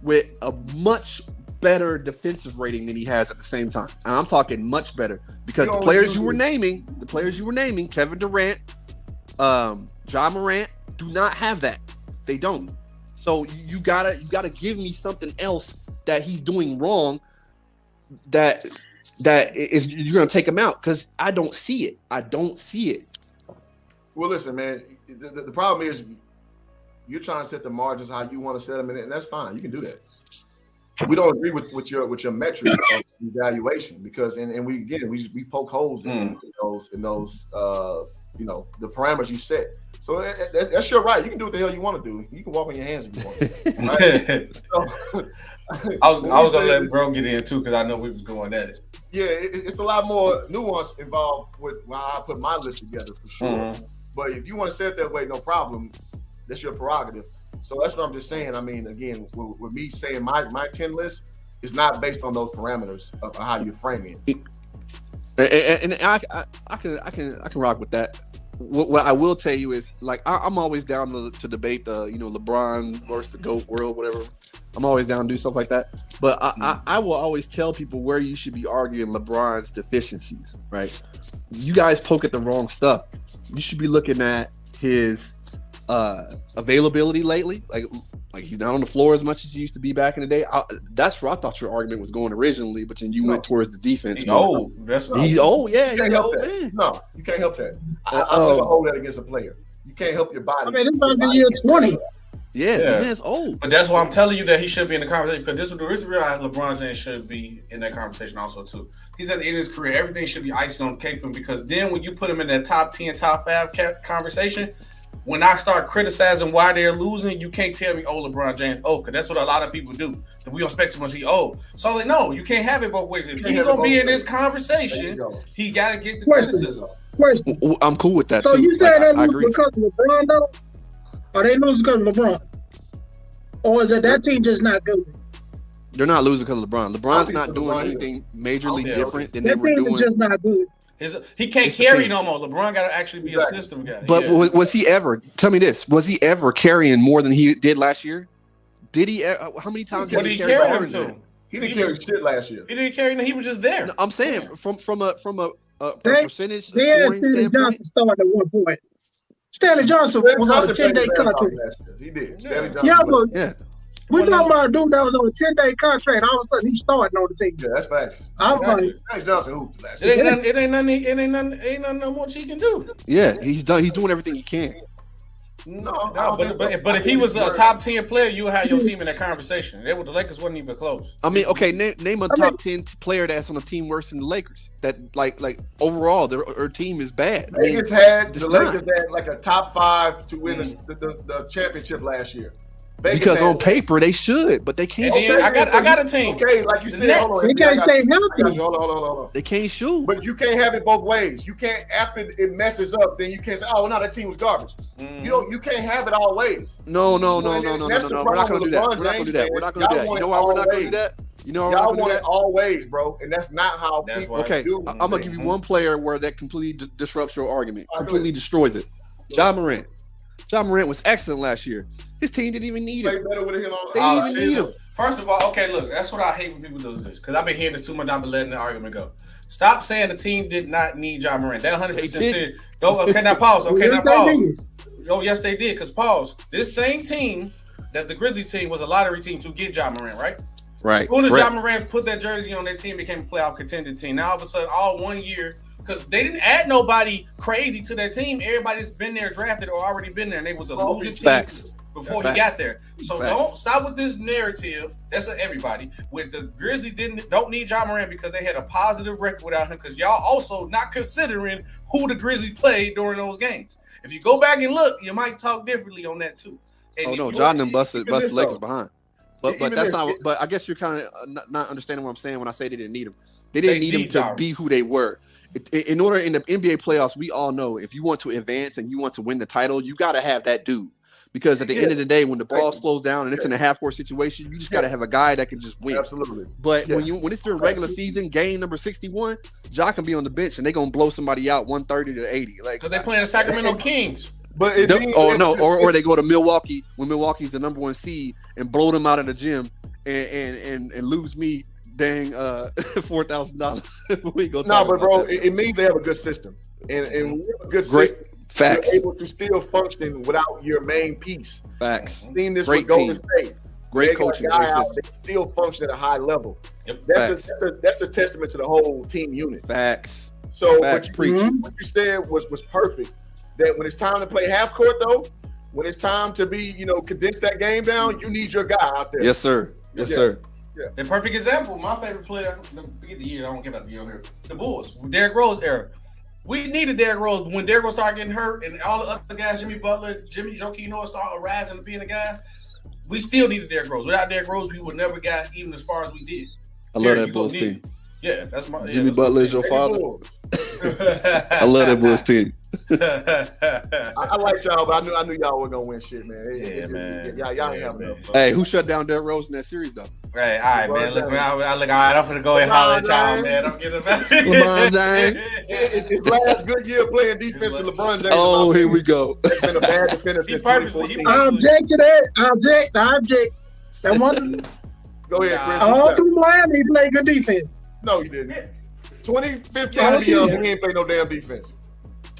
with a much better defensive rating than he has at the same time. And I'm talking much better because the players you were naming, Kevin Durant, Ja Morant, do not have that. They don't. So you gotta give me something else that he's doing wrong that is you're gonna take him out because I don't see it. Well, listen, man. The problem is you're trying to set the margins how you want to set them, and that's fine. You can do that. We don't agree with your metric of evaluation because, and we poke holes in those the parameters you set. So that's your right. You can do what the hell you want to do. You can walk on your hands if you want. Right? I was gonna let bro get in too because I know we was going at it. Yeah, it's a lot more nuance involved with how I put my list together for sure. But if you want to say it that way, no problem. That's your prerogative. So that's what I'm just saying. I mean, again, with me saying my 10 list is not based on those parameters of how you're framing it. And I can rock with that. What I will tell you is, like, I'm always down to debate the LeBron versus the GOAT world, whatever. I'm always down to do stuff like that. But I will always tell people where you should be arguing LeBron's deficiencies, right? You guys poke at the wrong stuff. You should be looking at his availability lately. Like he's not on the floor as much as he used to be back in the day. That's where I thought your argument was going originally, but then you went towards the defense. He's old. He's old. Yeah, he's an old man. No, you can't help that. I never hold that against a player. You can't help your body. I mean, this might be year 20. Yeah, the man's old. But that's why I'm telling you that he should be in the conversation because this is real. LeBron James should be in that conversation also too. He's at the end of his career. Everything should be icing on the cake for him because then when you put him in that top 10, top 5 conversation, when I start criticizing why they're losing, you can't tell me, LeBron James, because that's what a lot of people do. We don't expect him to see, So, no, you can't have it both ways. If he's going to be in this conversation, he got to get the criticism. I'm cool with that, so too. You said they lose because of LeBron, though? Or they lose because of LeBron? Or is it that team just not good? They're not losing because of LeBron. LeBron's not doing anything majorly different than they were doing. That team is just not good. He can't carry no more. LeBron got to actually be a system guy. But was he ever? Tell me this: was he ever carrying more than he did last year? Did he? How many times did he carry more than that? He didn't carry shit last year. He didn't carry. He was just there. No, I'm saying from a percentage scoring standpoint. Johnson started at one point. Stanley Johnson was on a 10-day contract. He did. Yeah, but We're talking about a dude that was on a 10-day contract. All of a sudden, he's starting on the team. Yeah, that's facts. I'm like, Thanks, Johnson. Who? It ain't nothing much he can do. Yeah, he's done. He's doing everything he can. No, but if he was a top 10 player, you would have your team in that conversation. The Lakers wasn't even close. I mean, okay, name a top 10 player that's on a team worse than the Lakers. That like overall, their team is bad. The Lakers had like a top 5 to win the championship last year. Because on paper they should, but they can't. I got a team. Okay, like you said, they can't stay healthy. Hold on. They can't shoot. But you can't have it both ways. You can't after it messes up, then you can't say, "Oh, no, that team was garbage." You can't have it all ways. No. We're not gonna do that. We're not gonna do that. We're not gonna do that. You know why we're not gonna do that? You know why y'all want it always, bro, and that's not how people do. I'm gonna give you one player where that completely disrupts your argument, completely destroys it. Ja Morant. Ja Morant was excellent last year. His team didn't even need him. They didn't even need him. First of all, okay, look, that's what I hate when people do this, because I've been hearing this too much. I've been letting the argument go. Stop saying the team did not need Ja Morant. That 100% said. Okay, now pause. Oh, yes, they did. Because pause. This same team that the Grizzlies team was a lottery team to get Ja Morant, right? Right. As soon as Ja Morant put that jersey on, their team became a playoff contending team. Now all of a sudden, all 1 year. Because they didn't add nobody crazy to their team. Everybody's been there, drafted, or already been there, and they was a losing team before he got there. So don't stop with this narrative. That's everybody. With the Grizzlies don't need Ja Morant because they had a positive record without him. Because y'all also not considering who the Grizzlies played during those games. If you go back and look, you might talk differently on that too. And John them busted Lakers behind. But that's not. But I guess you're kind of not understanding what I'm saying when I say they didn't need him. They didn't need him to be who they were. In order in the NBA playoffs, we all know if you want to advance and you want to win the title, you got to have that dude. Because at the end of the day, when the ball slows down and it's in a half-court situation, you just got to have a guy that can just win. Absolutely. But when it's their regular season, game number 61, Ja can be on the bench and they're gonna blow somebody out 130 to 80. Like because they're playing the Sacramento Kings. But or they go to Milwaukee when Milwaukee's the number 1 seed and blow them out of the gym and lose me. Dang, $4,000. But bro, it means they have a good system, and when you have a good system, facts. You're able to still function without your main piece. Facts. Seen this with Golden State. Great coaching. They still function at a high level. Yep. That's a testament to the whole team unit. Facts. So Facts. what you said was perfect. That when it's time to play half court, though, when it's time to be condense that game down, you need your guy out there. Yes, sir. Yes, sir. Yeah. A perfect example, my favorite player, forget the year, I don't care about the year here. The Bulls, Derrick Rose era. We needed Derrick Rose when Derrick Rose started getting hurt and all the other guys, Jimmy Butler, Joakim Noah started rising and being the guys. We still needed Derrick Rose. Without Derrick Rose, we would never got even as far as we did. I love that Bulls team. Yeah, that's my Jimmy Butler is your father. I love that Bulls team. I like y'all, but I knew y'all were gonna win shit, man. Man. Y'all ain't having enough. Hey, who shut down Derrick Rose in that series though? Right, all right, man. Look, all right. I'm gonna go and holler at y'all, man. I'm getting back. LeBron James. His last good year playing defense to LeBron James. Oh, here we go. It's been a bad defense since 2014. I object to that. I object. That one. Go ahead, Chris. All through Miami, he played good defense. No, he didn't. 2015, he ain't play no damn defense.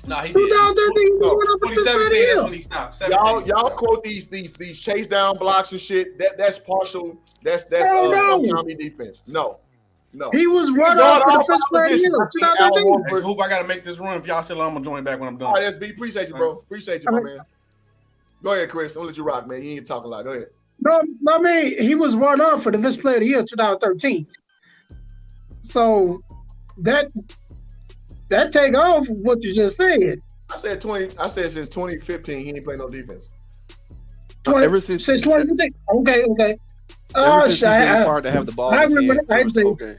No, he did. 2013, 2017, that's when he stopped. Y'all quote these chase down blocks and shit. That's partial. That's Tommy defense. No. He was run off for the first player. 2013. Hey, Hoop, I gotta make this run. If y'all still on, I'm gonna join back when I'm done. All right, SB, appreciate you, bro. Appreciate you, my man. Go ahead, Chris. I'm gonna let you rock, man. You ain't talking a lot. Go ahead. No, I mean he was run off for the first player of the year 2013. So that take off what you just said. I said since 2015 he ain't played no defense. Ever since 2015. Okay. Ever since he's been required to have the ball. I remember that.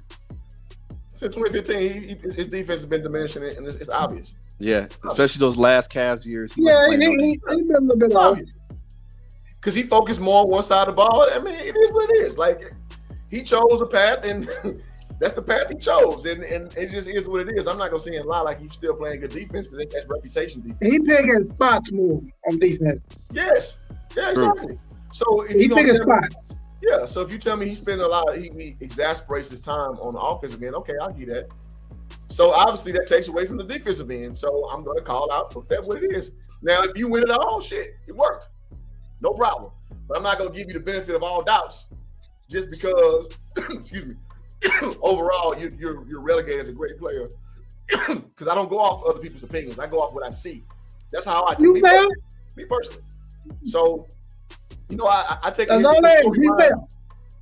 Since 2015, his defense has been diminishing, and it's obvious. Yeah, especially those last Cavs years. He been a little bit off. Because he focused more on one side of the ball. I mean, it is what it is. Like he chose a path, and that's the path he chose, and it just is what it is. I'm not gonna say and lie like he's still playing good defense because that's reputation defense. He picking spots more on defense. Yes, yeah, exactly. So if he picking spots. Yeah, so if you tell me he spent a lot, he exasperates his time on the offensive end. Okay, I'll give that. So obviously that takes away from the defensive end. So I'm gonna call out for that what it is. Now, if you win it all, shit, it worked. No problem. but I'm not gonna give you the benefit of all doubts just because, excuse me, overall you're relegated as a great player. Because I don't go off other people's opinions. I go off what I see. That's how I do. Me personally. So, you know, I take a hit.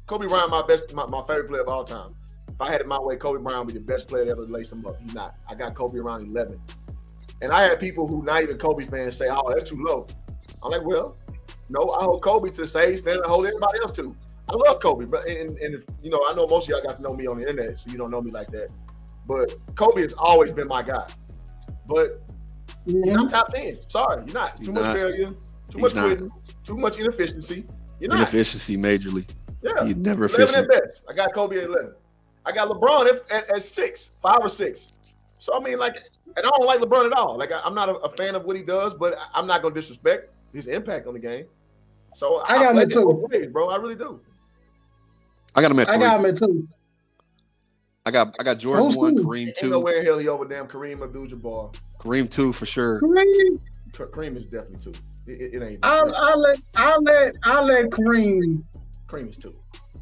Kobe Bryant, my favorite player of all time. If I had it my way, Kobe Bryant would be the best player to ever lace him up. He's not. I got Kobe around 11. And I had people who not even Kobe fans say, "Oh, that's too low." I'm like, well, no, I hold Kobe to the same standard I hold everybody else to. I love Kobe, but and if, you know, I know most of y'all got to know me on the internet, so you don't know me like that. But Kobe has always been my guy. But you're not top 10. Sorry, you're not. Too much failure, too much quitting, too much inefficiency. You're not. Inefficiency majorly. Yeah. He's never 11 efficient. at best. I got Kobe at 11. I got LeBron at 6, 5 or 6. So, I mean, like, and I don't like LeBron at all. Like, I'm not a fan of what he does, but I'm not going to disrespect his impact on the game. So, I got him at 2. Ways, bro. I really do. I got him at 3. I got him at 2. I got Jordan 1, Kareem 2. Ain't nowhere in hell he over damn Kareem Abdul-Jabbar. Kareem 2 for sure. Kareem is definitely 2. It ain't. I'll let Kareem. Kareem is 2.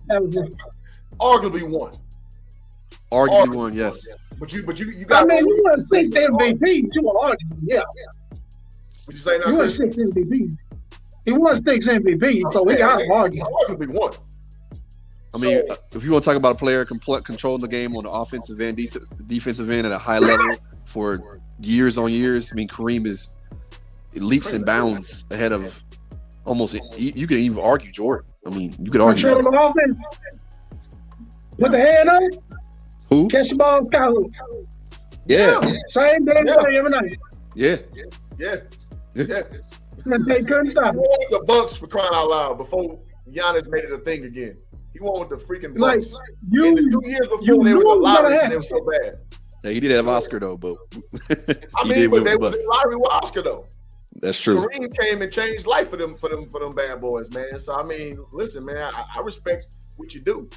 That was it. Arguably 1. Arguably 1, yes. But you got. I mean, you won 6 MVPs. You won arguably, yeah. What you say now? You won 6 MVPs. He won 6 MVPs, so we got him arguably. Arguably 1. I mean, if you want to talk about a player controlling the game on the offensive end, defensive end at a high level for years on years, I mean, Kareem is leaps and bounds ahead of almost. You can even argue Jordan. I mean, you could argue. Control the offense. Put the hand on it. Who? Catch the ball, skyhook. Yeah. Same damn play every night. Yeah. They couldn't stop He won with the Bucks, for crying out loud, before Giannis made it a thing again. He won with the freaking Bucks. Like, in the 2 years before they were lottery, they were so bad. Yeah, he did have Oscar though, but I mean, but they was in lottery with Oscar though. That's true. Kareem came and changed life for them bad boys, man. So I mean, listen, man, I respect what you do.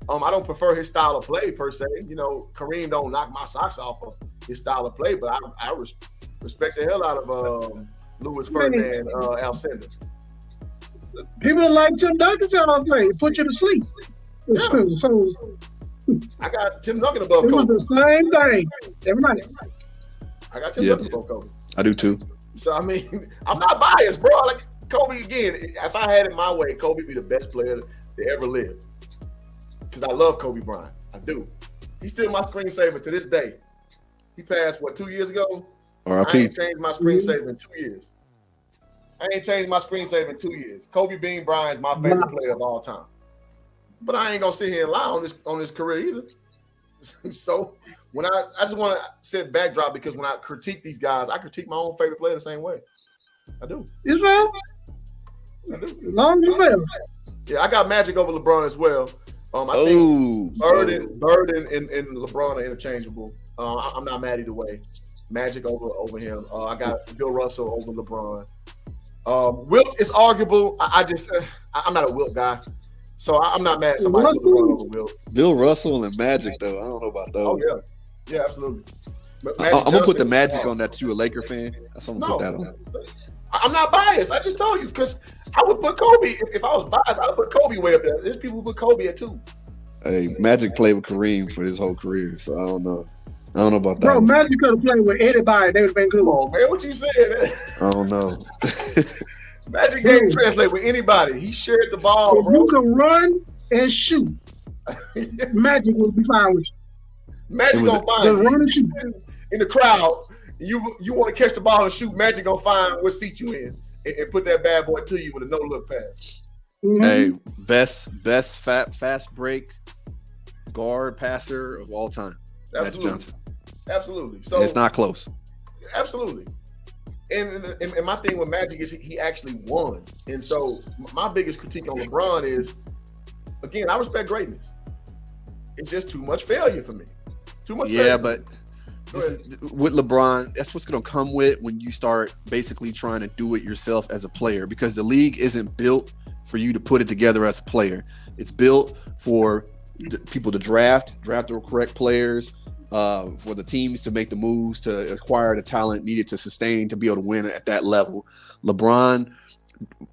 I don't prefer his style of play per se. You know, Kareem don't knock my socks off of his style of play, but I respect the hell out of Louis Ferdinand Alcindor. People that like Tim Duncan style play put you to sleep. Yeah. So I got Tim Duncan above Kobe. It was the same thing every night. I got Tim Duncan above Kobe. I do too. So I mean, I'm not biased, bro. Like Kobe again. If I had it my way, Kobe be the best player to ever live. Because I love Kobe Bryant. I do. He's still my screensaver to this day. He passed 2 years ago. R.I.P. I ain't changed my screensaver in 2 years. Kobe Bean Bryant is my favorite player of all time. But I ain't gonna sit here and lie on this career either. So when I just want to set backdrop, because when I critique these guys, I critique my own favorite player the same way. I do. Israel? I do. Long as well. Yeah, I got Magic over LeBron as well. I think Bird and LeBron are interchangeable. I'm not mad either way. Magic over him. I got Bill Russell over LeBron. Wilt is arguable. I'm not a Wilt guy, so I'm not mad at somebody over Wilt. Bill Russell and Magic, though, I don't know about those. Oh yeah, absolutely. I'm gonna put the Magic on that. You a Laker fan? That's what I'm gonna put that on. I'm not biased. I just told you, because I would put Kobe. If I was biased, I would put Kobe way up there. There's people who put Kobe at 2. Hey, Magic played with Kareem for his whole career, so I don't know. I don't know about that. Bro, Magic could have played with anybody. They would have been good. Come on, man. What you saying? I don't know. Magic didn't translate with anybody. He shared the ball, if bro. you can run and shoot, Magic would be fine with you. Magic gonna find you in the crowd. You want to catch the ball and shoot. Magic gonna find what seat you in and put that bad boy to you with a no look pass. Mm-hmm. Hey, best fast break guard passer of all time. Absolutely. Magic Johnson. Absolutely. So it's not close. Absolutely. And my thing with Magic is he actually won. And so my biggest critique on LeBron is, again, I respect greatness. It's just too much failure for me. Too much failure. Yeah, but with LeBron, that's what's going to come with when you start basically trying to do it yourself as a player, because the league isn't built for you to put it together as a player. It's built for people to draft the correct players, for the teams to make the moves to acquire the talent needed to sustain to be able to win at that level. LeBron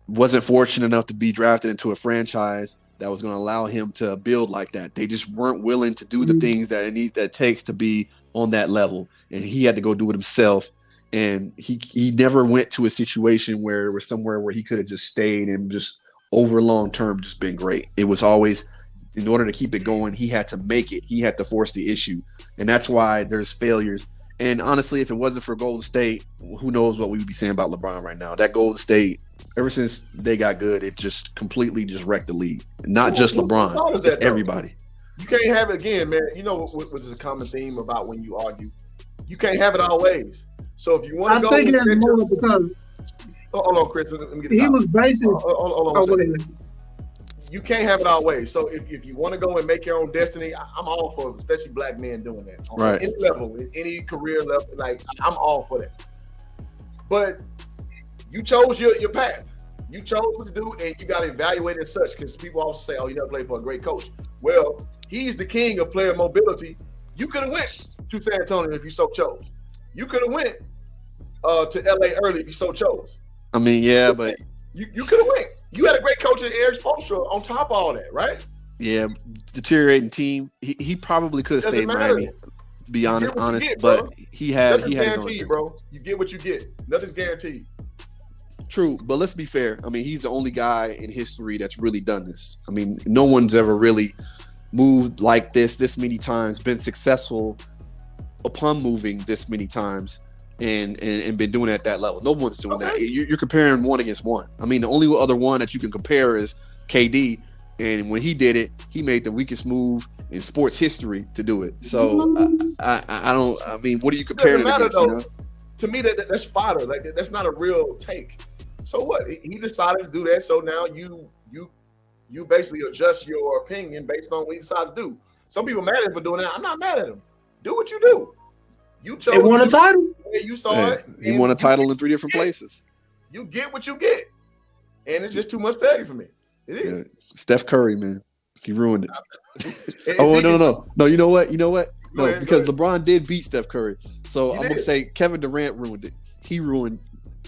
wasn't fortunate enough to be drafted into a franchise that was going to allow him to build like that. They just weren't willing to do the things that it takes to be on that level, and he had to go do it himself. And he never went to a situation where it was somewhere where he could have just stayed and just over long term just been great. It was always, in order to keep it going, he had to make it. He had to force the issue, and that's why there's failures. And honestly, if it wasn't for Golden State, who knows what we would be saying about LeBron right now? That Golden State, ever since they got good, it just completely just wrecked the league. Not just LeBron, it's everybody. You can't have it again, man. You know what is a common theme about when you argue? You can't have it always. So if you want to go, I think it's more because hold on, Chris. Let me get he was basically. Hold on. You can't have it always. So if you want to go and make your own destiny, I'm all for it, especially black men doing that. On any level, any career level, like I'm all for that. But you chose your path. You chose what to do, and you got to evaluate it as such, because people also say, oh, you never played for a great coach. Well, he's the king of player mobility. You could have went to San Antonio if you so chose. You could have went to LA early if you so chose. I mean, yeah, but you could have went. You had a great coach in Eric Spoelstra on top of all that, right? Yeah, deteriorating team. He probably could have stayed in Miami. To be honest, but he had his own thing. Bro. You get what you get. Nothing's guaranteed. True, but let's be fair. I mean, he's the only guy in history that's really done this. I mean, no one's ever really moved like this many times, been successful upon moving this many times, and been doing it at that level. No one's doing that. You're comparing one against one. I mean, the only other one that you can compare is KD, and when he did it, he made the weakest move in sports history to do it. So I don't. I mean, what are you comparing it against? Though, you know? To me, that's fodder. Like that's not a real take. So what? He decided to do that. So now you basically adjust your opinion based on what he decided to do. Some people mad at him for doing that. I'm not mad at him. Do what you do. You chose. They won a title. You saw it. He won a title in 3 different places. You get what you get, and it's just too much failure for me. It is. Yeah. Steph Curry, man, he ruined it. Oh no! You know what? No, because LeBron did beat Steph Curry. So I'm gonna say Kevin Durant ruined it. He ruined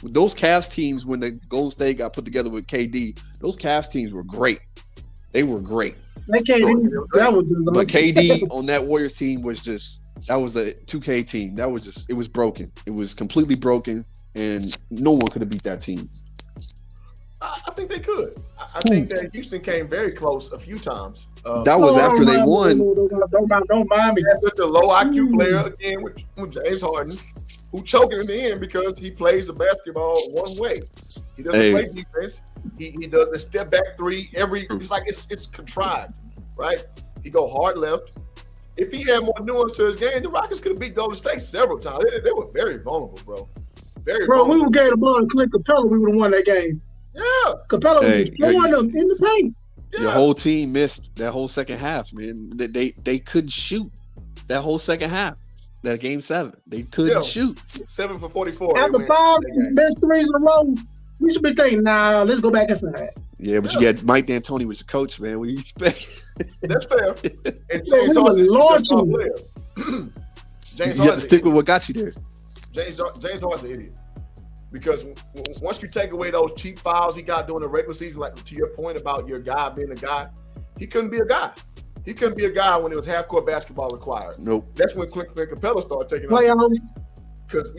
those Cavs teams when the Golden State got put together with KD. Those Cavs teams were great. They were great. But KD on that Warriors team was just, that was a 2K team. That was just, it was broken. It was completely broken, and no one could have beat that team. I think they could. I think that Houston came very close a few times. That was after they won. Don't mind me. That's such a low IQ player again with James Harden, who choking in the end because he plays the basketball one way. He doesn't play defense. He does a step back three it's like it's contrived, right? He go hard left. If he had more nuance to his game, the Rockets could have beat Golden State several times. They were very vulnerable, bro. Vulnerable. We would gave the ball to Clint Capella, we would have won that game. Yeah. Capella was destroying them in the paint. Yeah. Your whole team missed that whole second half, man. They couldn't shoot that whole second half. That game 7, they couldn't shoot. 7 for 44. After 5 best threes in a row, we should be thinking, nah, let's go back inside. Yeah, but you got Mike D'Antoni was your coach, man. What do you expect? That's fair. And James Harden launching. You have to stick with what got you there. James Harden's an idiot. Because once you take away those cheap fouls he got during the regular season, like to your point about your guy being a guy, he couldn't be a guy. He couldn't be a guy when it was half-court basketball required. Nope. That's when Clint Capella started taking playoffs. Because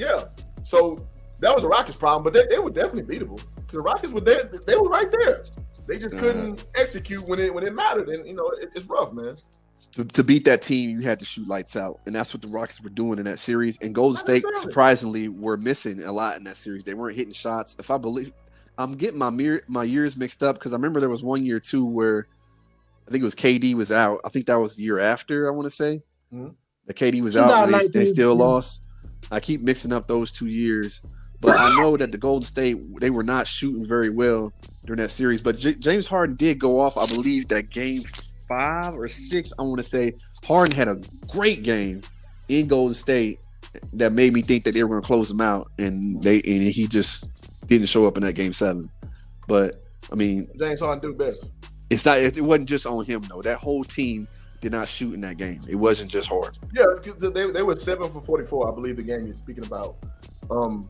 so that was the Rockets' problem, but they were definitely beatable. Because the Rockets were there, they were right there. They just couldn't execute when it mattered, and it's rough, man. To beat that team, you had to shoot lights out, and that's what the Rockets were doing in that series. And Golden State, surprisingly, were missing a lot in that series. They weren't hitting shots. If I believe, I'm getting my years mixed up because I remember there was one year too where I think it was KD was out. I think that was the year after. I want to say the KD was out, and they still lost. I keep mixing up those 2 years, but I know that the Golden State, they were not shooting very well during that series. But James Harden did go off. I believe that game 5 or 6, I want to say, Harden had a great game in Golden State that made me think that they were going to close him out, and he just didn't show up in that game 7. But I mean, James Harden do best. It wasn't just on him though. That whole team did not shoot in that game. It wasn't just Harden. Yeah, they were 7 for 44. I believe the game you're speaking about. And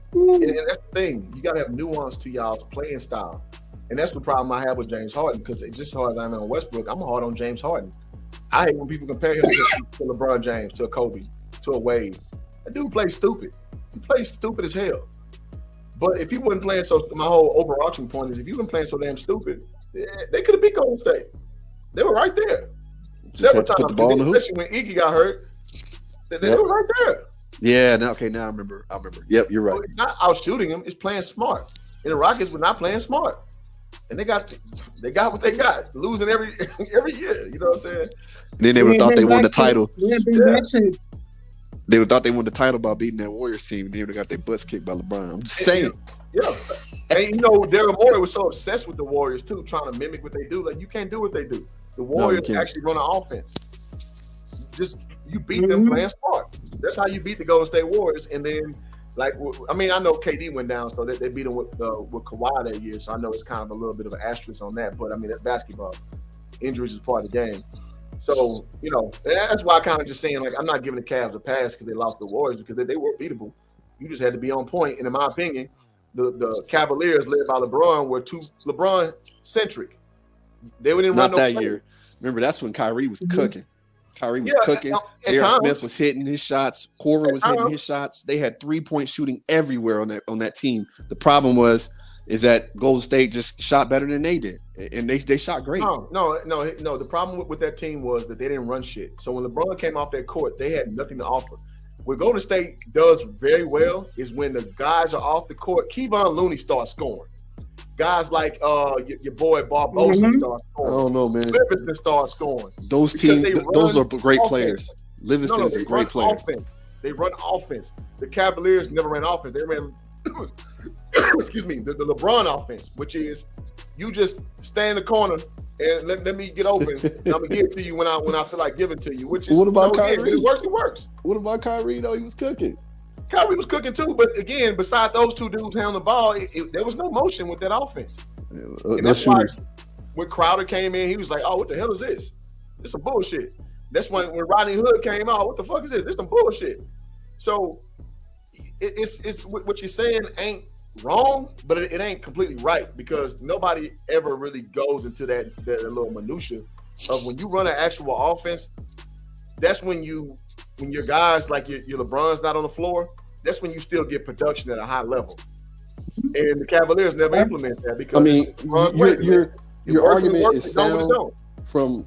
that's the thing. You got to have nuance to y'all's playing style. And that's the problem I have with James Harden, because just as hard as I'm on Westbrook, I'm hard on James Harden. I hate when people compare him to LeBron James, to a Kobe, to a Wade. That dude plays stupid. He plays stupid as hell. But if he wasn't playing my whole overarching point is, if you been playing so damn stupid, they could have beat Golden State. They were right there. Several times. Put the ball in the hoop. Especially when Iggy got hurt. They were right there. Yeah, now I remember. Yep, you're right. So it's not out shooting him, it's playing smart. And the Rockets were not playing smart. And they got what they got, losing every year. You know what I'm saying? Then they would have thought they won the title. Yeah. They would thought they won the title by beating that Warriors team. They would have got their butts kicked by LeBron. I'm just saying. Yeah. And Daryl Morey was so obsessed with the Warriors too, trying to mimic what they do. Like, you can't do what they do. The Warriors actually run an offense. You beat them playing smart. That's how you beat the Golden State Warriors. And then, I know KD went down, so they beat him with Kawhi that year. So I know it's kind of a little bit of an asterisk on that. But I mean, that's basketball. Injuries is part of the game. So, that's why I kind of just saying, I'm not giving the Cavs a pass because they lost the Warriors, because they were beatable. You just had to be on point. And in my opinion, the Cavaliers led by LeBron were too LeBron-centric. They didn't run no that play. Year. Remember, that's when Kyrie was cooking. Kyrie was cooking. J.R. Smith was hitting his shots. Korver was hitting his shots. They had 3-point shooting everywhere on that team. The problem is that Golden State just shot better than they did, and they shot great. No. The problem with that team was that they didn't run shit. So when LeBron came off that court, they had nothing to offer. What Golden State does very well is when the guys are off the court, Kevon Looney starts scoring. Guys like your boy Barbosa starts scoring. I don't know, man. Livingston starts scoring. Those teams, those are great players. Livingston is a great player. They run offense. The Cavaliers never ran offense. They ran, excuse me, the LeBron offense, which is you just stay in the corner and let me get open. I'm gonna give it to you when I feel like giving it to you. Which is what about Kyrie? It works. What about Kyrie though? He was cooking. Kyrie was cooking too, but again, besides those two dudes handling the ball, there was no motion with that offense. And that's why when Crowder came in, he was like, "Oh, what the hell is this? This some bullshit." That's when Rodney Hood came out. What the fuck is this? This some bullshit. So it's what you're saying ain't wrong, but it ain't completely right, because nobody ever really goes into that little minutia of when you run an actual offense. That's when your guys like your LeBron's not on the floor. That's when you still get production at a high level. And the Cavaliers never implement that, because your argument is sound from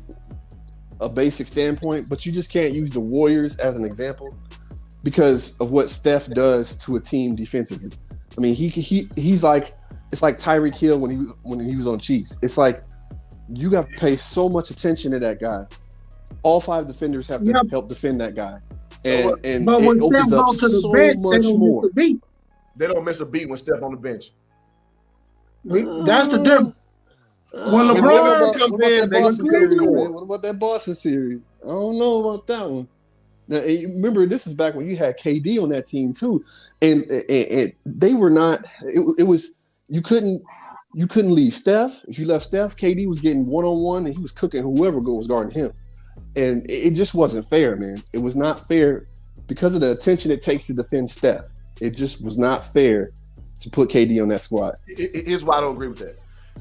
a basic standpoint, but you just can't use the Warriors as an example because of what Steph does to a team defensively. I mean, he's like, it's like Tyreek Hill when he was on Chiefs. It's like you got to pay so much attention to that guy. All 5 defenders have to help defend that guy, and it opens up so much more. They don't miss a beat when Steph on the bench. That's the difference. When LeBron comes in, what about that Boston series? I don't know about that one. Now, remember, this is back when you had KD on that team too, and they were not. It was you couldn't leave Steph. If you left Steph, KD was getting 1-on-1, and he was cooking whoever was guarding him, and it just wasn't fair, man. It was not fair because of the attention it takes to defend Steph. It just was not fair to put KD on that squad. Here's why I don't agree with that.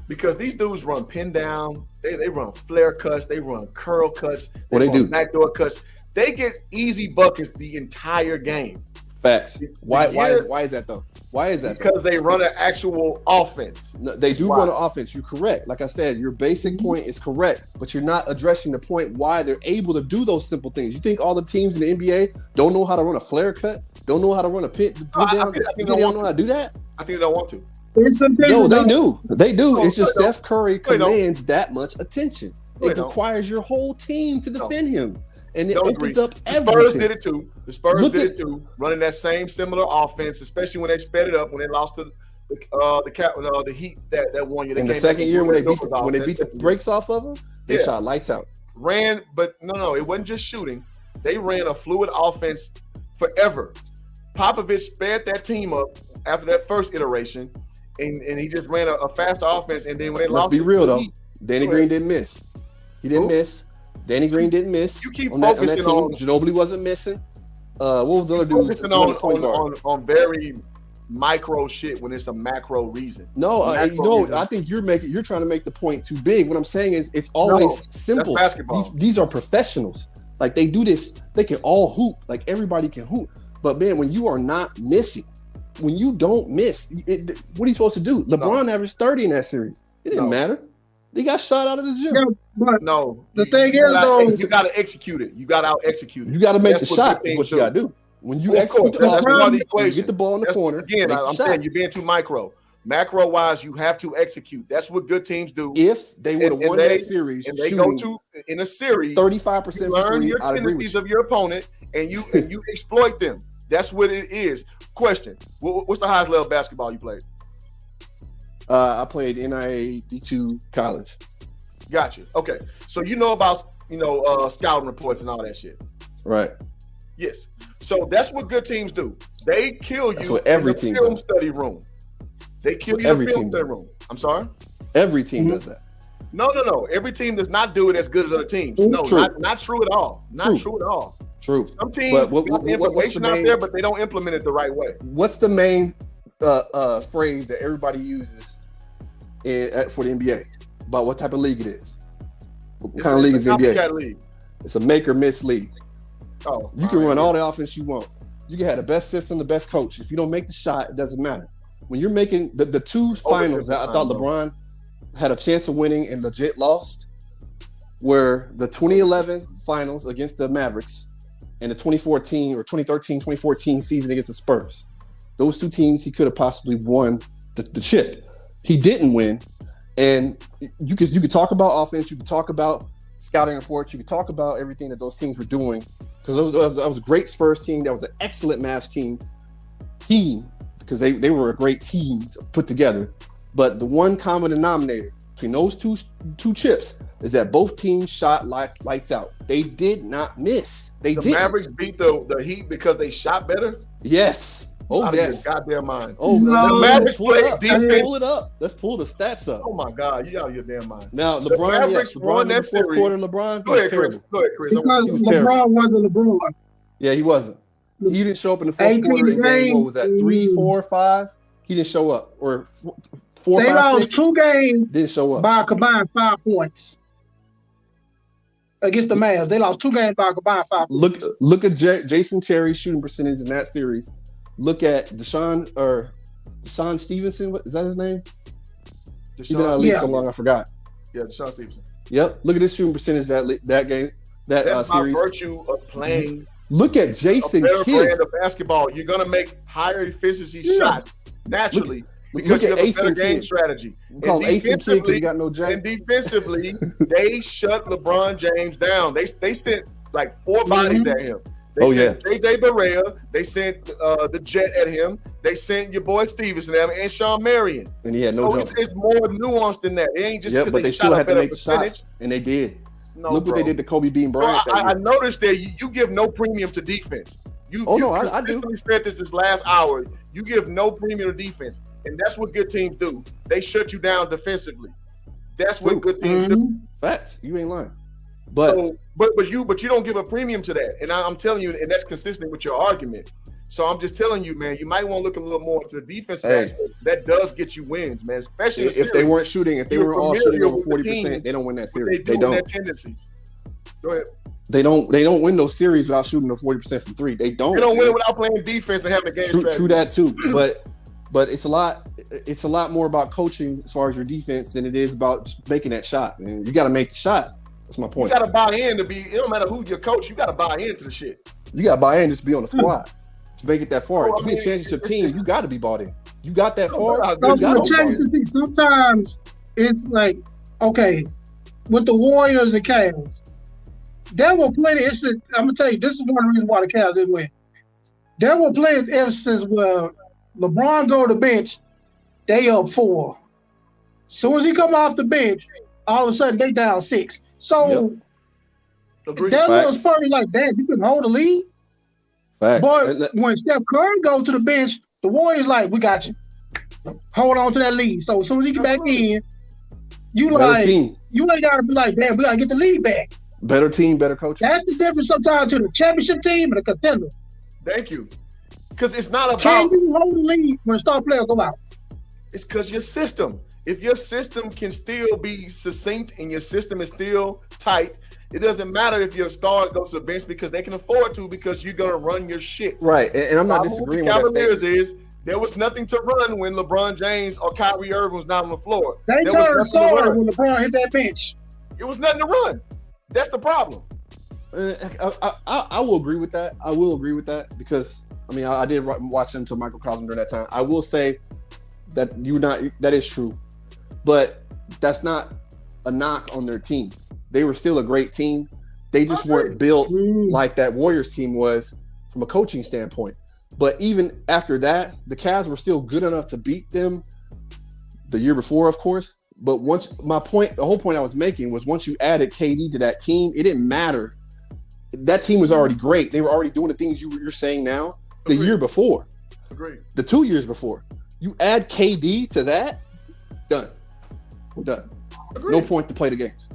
Because these dudes run pin down, they run flare cuts, they run curl cuts, they do backdoor cuts. They get easy buckets the entire game. Facts. Why is that though? Why is that? Because they run an actual offense. No, they do run an offense. You're correct. Like I said, your basic point is correct, but you're not addressing the point why they're able to do those simple things. You think all the teams in the NBA don't know how to run a flare cut? Don't know how to run a pin down? I think they don't know how to do that? I think they don't want to. No, they do. They do. It's just Steph Curry commands that much attention. It requires your whole team to defend him. And it opens up everything. The Spurs did it too. Running that same similar offense, especially when they sped it up, when they lost to the Heat that one year. In the second year when they beat the brakes off of them, they shot lights out. But it wasn't just shooting. They ran a fluid offense forever. Popovich sped that team up after that first iteration, and he just ran a faster offense. And then when they lost, let's be real though, Danny Green didn't miss. He didn't miss. Danny Green didn't miss. You keep on that focusing team. Ginobili wasn't missing. What was the other dude? Focusing on very micro shit when it's a macro reason. No, I think you're trying to make the point too big. What I'm saying is it's always simple. That's basketball. These are professionals. Like they do this, they can all hoop. Like everybody can hoop. But man, when you are not missing, when you don't miss, what are you supposed to do? LeBron averaged 30 in that series. It didn't matter. They got shot out of the gym. Yeah, but the thing is, though, you got to execute it. You got to out execute it. You got to make the shot. Is what you got to do. When you execute the offense, you get the ball in the corner. Again, I'm saying you're being too micro. Macro wise, you have to execute. That's what good teams do. If they would have won that series, and they go to in a series, 35%, you learn your tendencies of your opponent, and you exploit them. That's what it is. Question: what's the highest level of basketball you played? I played NIA D2 college. Gotcha. Okay, so you know about scouting reports and all that shit, right? Yes. So that's what good teams do. They kill you in the film study room. They kill you in the film study room. I'm sorry? Every team does that. No. Every team does not do it as good as other teams. No, not true at all. Not true at all. True. Some teams got the information out there, but they don't implement it the right way. What's the main phrase that everybody uses for the NBA about what type of league it is? What kind of league is the NBA? League. It's a make or miss league. Oh, you can run all the offense you want. You can have the best system, the best coach. If you don't make the shot, it doesn't matter. When you're making the two finals that I thought LeBron had a chance of winning and legit lost were the 2011 finals against the Mavericks and the 2013, 2014 season against the Spurs. Those two teams, he could have possibly won the chip. He didn't win. And you could talk about offense, you could talk about scouting reports, you could talk about everything that those teams were doing. Because that was a great Spurs team. That was an excellent Mavs team, because they were a great team to put together. But the one common denominator between those two chips is that both teams shot lights out. They did not miss. The Mavericks beat the Heat because they shot better? Yes. Oh, yes. Goddamn mind. Oh, the Mavericks played defense. Let's pull it up. Let's pull the stats up. Oh, my God. You out of your damn mind. Now, LeBron, LeBron in the fourth quarter, LeBron. Go ahead, Chris. Because LeBron wasn't LeBron. Yeah, he wasn't. He didn't show up in the fourth quarter in game, what was that, 3, 4, 5? He didn't show up. Or 4, they 5, lost 6? 2 games didn't show up by a combined 5 points against the Mavs. They lost 2 games by a combined 5 points. Look at Jason Terry's shooting percentage in that series. Look at Deshaun Stevenson. Is that his name? He's been out of the league so long, I forgot. Yeah, Deshaun Stevenson. Yep. Look at his shooting percentage that game, that's series. By virtue of playing. Look at Jason Kidd. Kidd. Of basketball, you're gonna make higher efficiency shots naturally because look you have at a better game Kidd. strategy. We call him Ace and Kidd because he got no jack. And defensively, they shut LeBron James down. They sent like 4 bodies at him. They sent J.J. Barea. They sent the Jet at him. They sent your boy Stevenson at him and Sean Marion. And he had no jump. It's more nuanced than that. It ain't just but they still had to make the shots, and they did. No, look what they did to Kobe Bean Bryant. I noticed that you give no premium to defense. I do. Said this last hour. You give no premium to defense, and that's what good teams do. They shut you down defensively. That's what good teams do. Facts. You ain't lying. But you don't give a premium to that, and I'm telling you, and that's consistent with your argument. So I'm just telling you, man, you might want to look a little more into the defense aspect. That does get you wins, man. Especially if they weren't shooting, if they were all shooting over 40%, they don't win that series. They don't. Their tendencies. Go ahead. They don't win those series without shooting over 40% from 3. They don't. They don't win it without playing defense and having a game strategy. True that too, but it's a lot more about coaching as far as your defense than it is about just making that shot. Man, you got to make the shot. That's my point. You got to buy in to be. It don't matter who your coach. You got to buy into the shit. You got to buy in just to be on the squad. To make it that far, to be a championship team, you got to be bought in. You got that far. Sometimes it's like, okay, with the Warriors and Cavs, there were plenty. I'm gonna tell you, this is one of the reasons why the Cavs didn't win. There were plenty of instances where LeBron go to the bench, they up 4. Soon as he come off the bench, all of a sudden they down 6. So that little Spurs like that, you can hold the lead. Facts. But when Steph Curry go to the bench, the Warriors like, we got you. Hold on to that lead. So as soon as you get back in, you ain't gotta be like, damn, we gotta get the lead back. Better team, better coaching. That's the difference sometimes to the championship team and the contender. Thank you. Because it's not about. Can you hold the lead when a star player go out? It's because your system. If your system can still be succinct and your system is still tight, it doesn't matter if your stars go to the bench because they can afford to because you're gonna run your shit. Right, and I'm not disagreeing with that Cavaliers is there was nothing to run when LeBron James or Kyrie Irving was not on the floor. They turned sour when LeBron hit that bench. It was nothing to run. That's the problem. I will agree with that. I will agree with that because I mean I did watch them to microcosm during that time. I will say that that is true, but that's not a knock on their team. They were still a great team. They just weren't built like that Warriors team was from a coaching standpoint. But even after that, the Cavs were still good enough to beat them the year before, of course. But the whole point I was making was once you added KD to that team, it didn't matter. That team was already great. They were already doing the things you're saying now the year before. Agreed. The 2 years before. You add KD to that, done. Agreed. No point to play the games.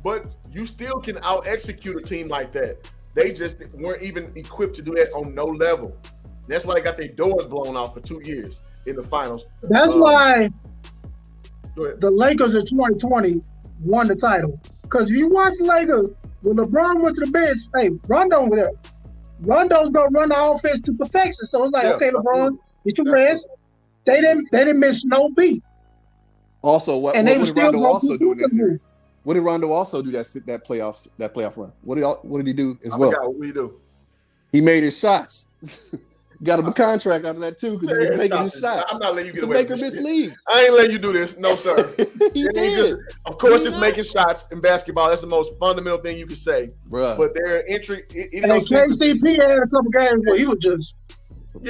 But you still can out-execute a team like that. They just weren't even equipped to do that on no level. That's why they got their doors blown off for 2 years in the finals. That's why the Lakers in 2020 won the title. Because if you watch the Lakers, when LeBron went to the bench, hey, Rondo over there. Rondo's gonna run the offense to perfection. So it's like, okay, LeBron, get your rest. They didn't miss no beat. Also, what did Rondo also do in that series? What did Rondo also do that playoff run? What did he do as well? What did he do? He made his shots. Got him a contract out of that too because he was making his shots. I'm not letting you get away with this. League. I ain't letting you do this. No, sir. He did. Of course, it's making shots in basketball. That's the most fundamental thing you can say. Bruh. But their entry. KCP had a couple games where he was just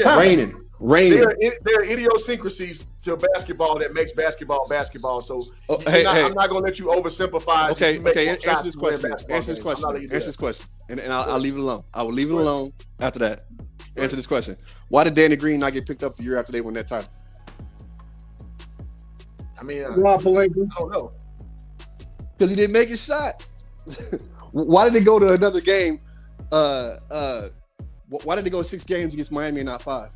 raining. There are idiosyncrasies to basketball that makes basketball. So I'm not going to let you oversimplify. Okay. Answer this question. Answer this question. And I'll leave it alone. I will leave it alone after that. Answer this question. Why did Danny Green not get picked up the year after they won that title? I mean, I don't know. Because he didn't make his shots. Why did they go to another game? Why did they go 6 games against Miami and not 5?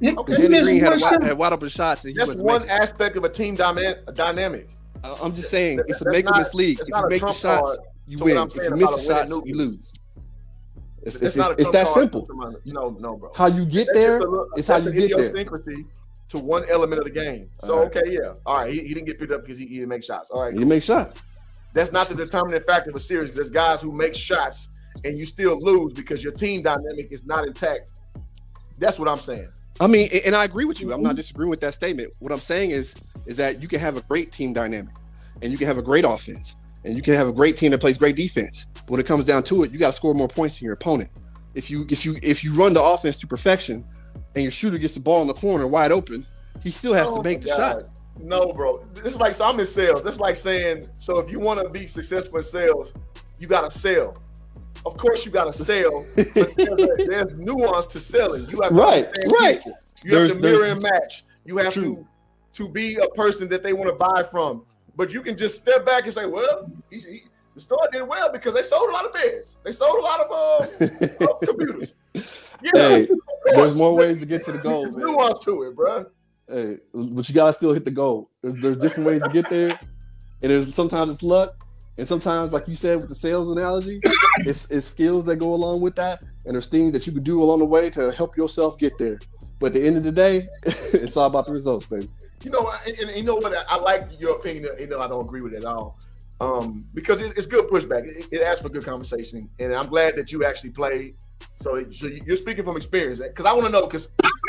Okay. Danny Green had wide open shots. And that's one aspect of a team dynamic. I'm just saying, it's a make or miss league. If you make the shots, you win. If you miss the shots, you lose. It's that simple. No, bro. How you get there is how you get there. Idiosyncrasy to one element of the game. So, all right. He didn't get picked up because he didn't make shots. All right. He didn't make shots. That's not the determining factor of a series. There's guys who make shots and you still lose because your team dynamic is not intact. That's what I'm saying. I mean, and I agree with you. I'm not disagreeing with that statement. What I'm saying is that you can have a great team dynamic and you can have a great offense and you can have a great team that plays great defense. But when it comes down to it, you got to score more points than your opponent. If you run the offense to perfection and your shooter gets the ball in the corner wide open, he still has to make the shot. No, bro. It's like, so I'm in sales. That's like saying, so if you want to be successful in sales, you got to sell. Of course, you got to sell, but there's nuance to selling. You have to right. You have to mirror and match. You have to be a person that they want to buy from. But you can just step back and say, well, the store did well because they sold a lot of beds. They sold a lot of computers. Yeah, hey, there's more ways to get to the goal. There's nuance to it, bro. Hey, but you gotta still hit the goal. There's different ways to get there, and sometimes it's luck, and sometimes, like you said with the sales analogy, it's skills that go along with that, and there's things that you can do along the way to help yourself get there. But at the end of the day, it's all about the results, baby. You know, and you know what? I like your opinion. You know, I don't agree with it at all. Because it's good pushback. It asks for good conversation, and I'm glad that you actually played. So you're speaking from experience, because I want to know. Because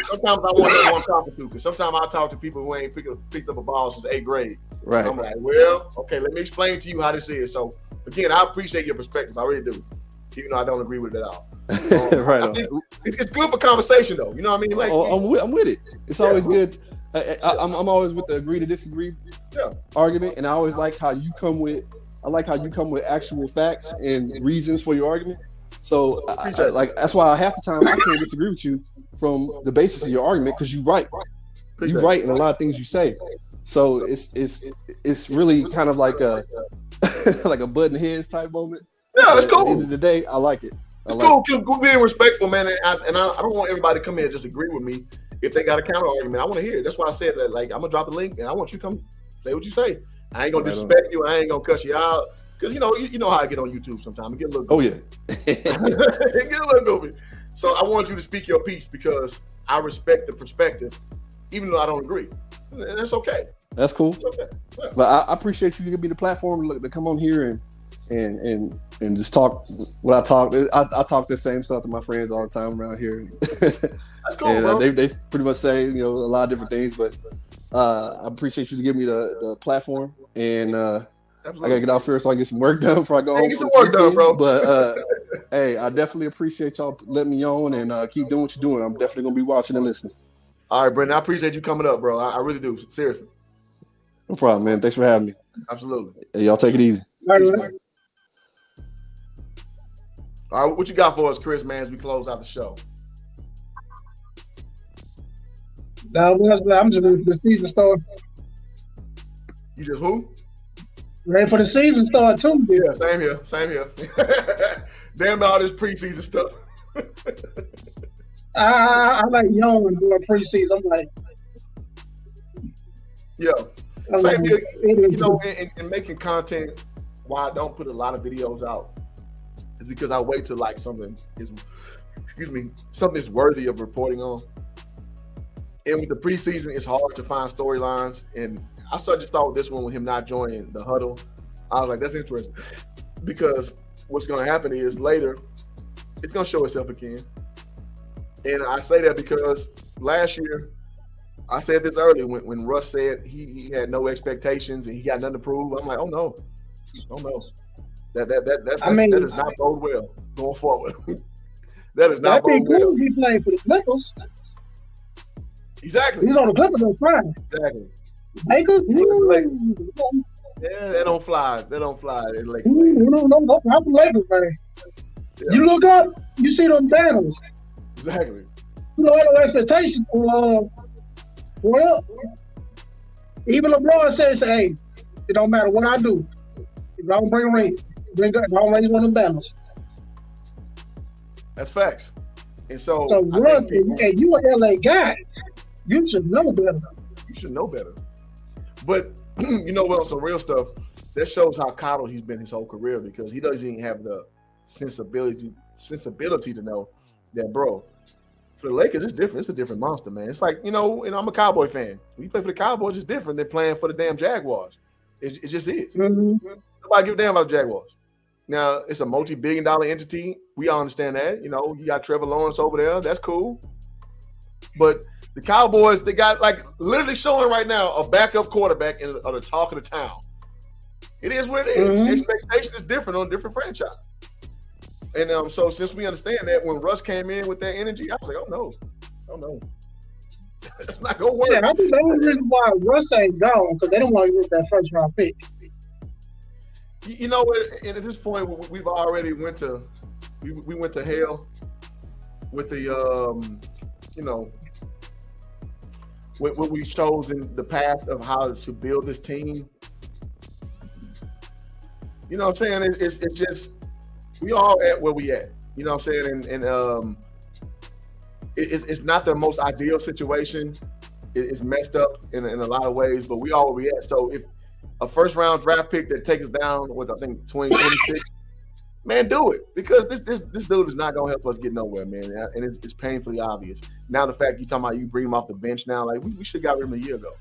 sometimes I want to know who I'm talking to. Because sometimes I talk to people who ain't picked up a ball since 8th grade. Right. I'm like, well, okay, let me explain to you how this is. So again, I appreciate your perspective. I really do, even though I don't agree with it at all. Right. I think it's good for conversation, though. You know what I mean? Like, I'm with it. It's always good. I'm always with the agree to disagree argument, and I always like how you come with. I like how you come with actual facts and reasons for your argument. So, that's why half the time I can't disagree with you from the basis of your argument, because you're right. You're right in a lot of things you say. So it's really kind of like a like a button heads type moment. Yeah, it's cool. At the end of the day, I like it. It's cool being respectful, man. And I don't want everybody to come here and just agree with me if they got a counter argument. I want to hear it. That's why I said that. Like, I'm gonna drop the link, and I want you to come say what you say. I ain't gonna disrespect you. I ain't gonna cuss you out because you know how I get on YouTube sometimes. I get a little goofy. Get a little goofy. So I want you to speak your piece because I respect the perspective, even though I don't agree. And that's okay. That's cool. It's okay. Yeah. But I appreciate you giving me the platform to come on here and just talk what I talk. I talk the same stuff to my friends all the time around here. That's cool, and bro. They pretty much say a lot of different things, but I appreciate you to give me the platform, and I gotta get off here so I can get some work done before I go home. Get some work done, bro. But hey, I definitely appreciate y'all letting me on and keep doing what you're doing. I'm definitely gonna be watching and listening. All right, Brendan, I appreciate you coming up, bro. I really do. Seriously. No problem, man. Thanks for having me. Absolutely. Hey, y'all take it easy. Peace, man. All right, what you got for us, Chris, man, as we close out the show? I'm just ready for the season start. You just who? Ready for the season start too. Yeah, same here. Damn all this preseason stuff. I like young and doing preseason. I'm like, same here. In making content, why I don't put a lot of videos out is because I wait till like something is worthy of reporting on. And with the preseason, it's hard to find storylines. And I just thought this one with him not joining the huddle, I was like, that's interesting. Because what's going to happen is later, it's going to show itself again. And I say that because last year, I said this earlier when Russ said he had no expectations and he got nothing to prove. I'm like, oh no. That does not bode well going forward. That is not bode well. Cool. He played for the Clippers. Exactly. He's on the Clippers. That's fine. Exactly. Lakers. Yeah, they don't fly. They don't fly. No, Lakers, man. Yeah. You look up, you see them banners. Exactly. You know, no expectations. Well, even LeBron says, hey, it don't matter what I do. If I don't bring a ring, I don't raise one of them banners. That's facts. And so Russ, hey, you an LA guy. You should know better. You should know better. But you know what? On some real stuff, that shows how coddled he's been his whole career because he doesn't even have the sensibility to know that, bro, for the Lakers, it's different. It's a different monster, man. It's like, and I'm a Cowboy fan. When you play for the Cowboys, it's different than playing for the damn Jaguars. It just is. Mm-hmm. Nobody give a damn about the Jaguars. Now, it's a multi-billion-dollar entity. We all understand that. You got Trevor Lawrence over there. That's cool. But the Cowboys, they got like literally showing right now a backup quarterback of the talk of the town. It is what it is. Mm-hmm. The expectation is different on a different franchise. And so since we understand that, when Russ came in with that energy, I was like, oh no. It's not going to work. Yeah, I think the only reason why Russ ain't gone because they don't want to use that first round pick. You know what? And at this point, we've already went to hell with the what we've chosen the path of how to build this team. You know what I'm saying? It's just we all at where we at. You know what I'm saying? And it's not the most ideal situation. It's messed up in a lot of ways, but we all where we at. So if a first round draft pick that takes us down with I think 2026, man, do it because this dude is not gonna help us get nowhere, man. And it's painfully obvious. Now the fact you talking about you bring him off the bench now, like we should have got rid of him a year ago.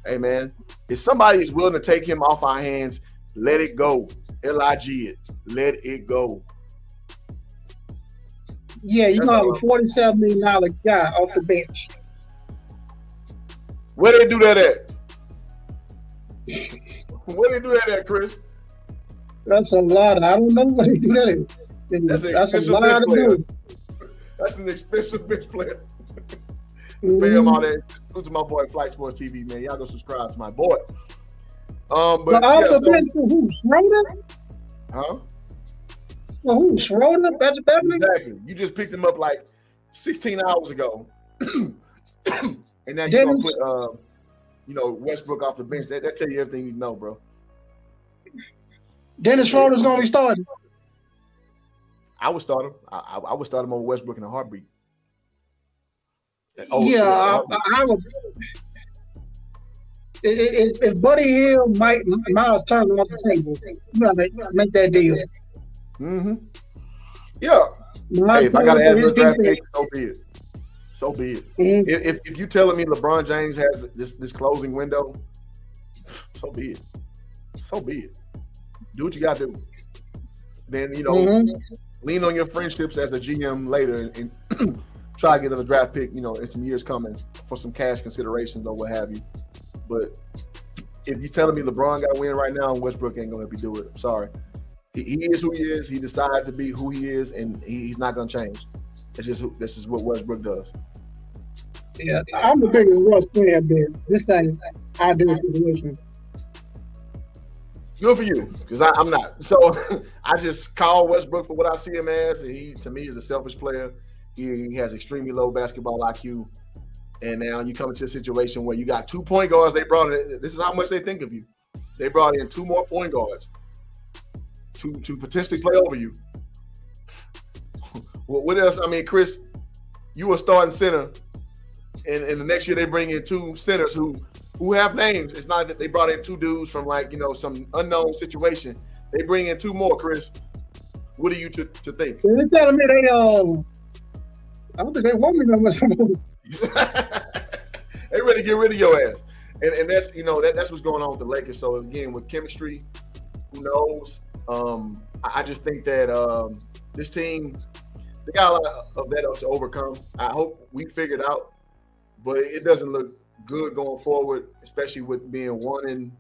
Hey man, if somebody is willing to take him off our hands, let it go. LIG it. Let it go. Yeah, you got a $47 million guy off the bench. Where they do that at? Where they do that at, Chris? That's a lot. I don't know what they do that at. That's a lot of money. That's an expensive bench player. Pay him all that. Go to my boy Flight Sports TV, man. Y'all go subscribe to my boy. But off the bench for who? Schroeder? Huh? For who? Schroeder? Patrick Beverly? Exactly. You just picked him up like 16 hours ago. And now you're going to put Westbrook off the bench. That tell you everything you know, bro. Dennis Schroeder's going to be starting. I would start him. I would start him over Westbrook in a heartbeat. I would. If Buddy Hill, Miles Turner off the table, you gotta make that deal. Mm-hmm. Yeah. Hey, if I gotta add a draft pick, so be it. So be it. Mm-hmm. If you telling me LeBron James has this closing window, so be it. So be it. Do what you gotta do. Then lean on your friendships as a GM later and try to get another draft pick. In some years coming for some cash considerations or what have you. But if you're telling me LeBron got to win right now, Westbrook ain't gonna help you do it. I'm sorry. He is who he is. He decided to be who he is, and he's not gonna change. This is what Westbrook does. Yeah, I'm the biggest Russ fan, but this ain't ideal situation. Good for you, because I'm not. So I just call Westbrook for what I see him as. And he, to me, is a selfish player. He has extremely low basketball IQ. And now you come into a situation where you got 2 point guards they brought in. This is how much they think of you. They brought in 2 more point guards to potentially play over you. What else? I mean, Chris, you were starting center, and the next year they bring in 2 centers who have names. It's not that they brought in 2 dudes from some unknown situation. They bring in 2 more, Chris. What are you to think? They're telling me they I don't think they want me that much. They ready to get rid of your ass, and that's that's what's going on with the Lakers. So again, with chemistry, who knows? I just think that this team, they got a lot of that to overcome. I hope we figure it out, but it doesn't look good going forward, especially with being 1-1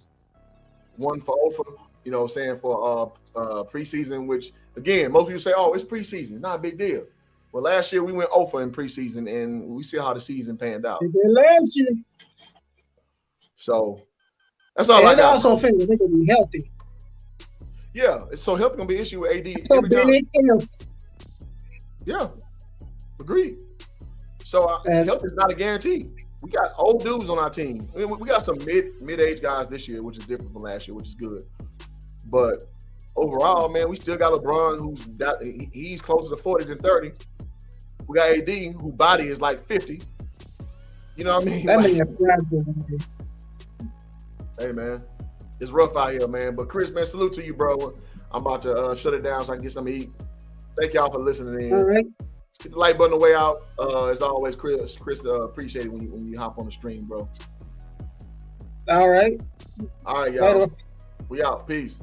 for Ofa. You know what I'm saying, for preseason, which again most people say, oh, it's preseason, not a big deal. Well, last year we went 0 in preseason, and we see how the season panned out. Last year. So that's all I got. And I also think they're gonna be healthy. Yeah, so health gonna be an issue with AD every time. Yeah, agreed. So health is not a guarantee. We got old dudes on our team. I mean, we got some mid-age guys this year, which is different from last year, which is good. But overall, man, we still got LeBron, he's closer to 40 than 30. We got AD, whose body is like 50. You know what I mean? Hey, man, it's rough out here, man. But Chris, man, salute to you, bro. I'm about to shut it down so I can get something to eat. Thank y'all for listening in. All right. Hit the like button on the way out. As always, Chris, appreciate it when you hop on the stream, bro. All right. All right, y'all. We out. Peace.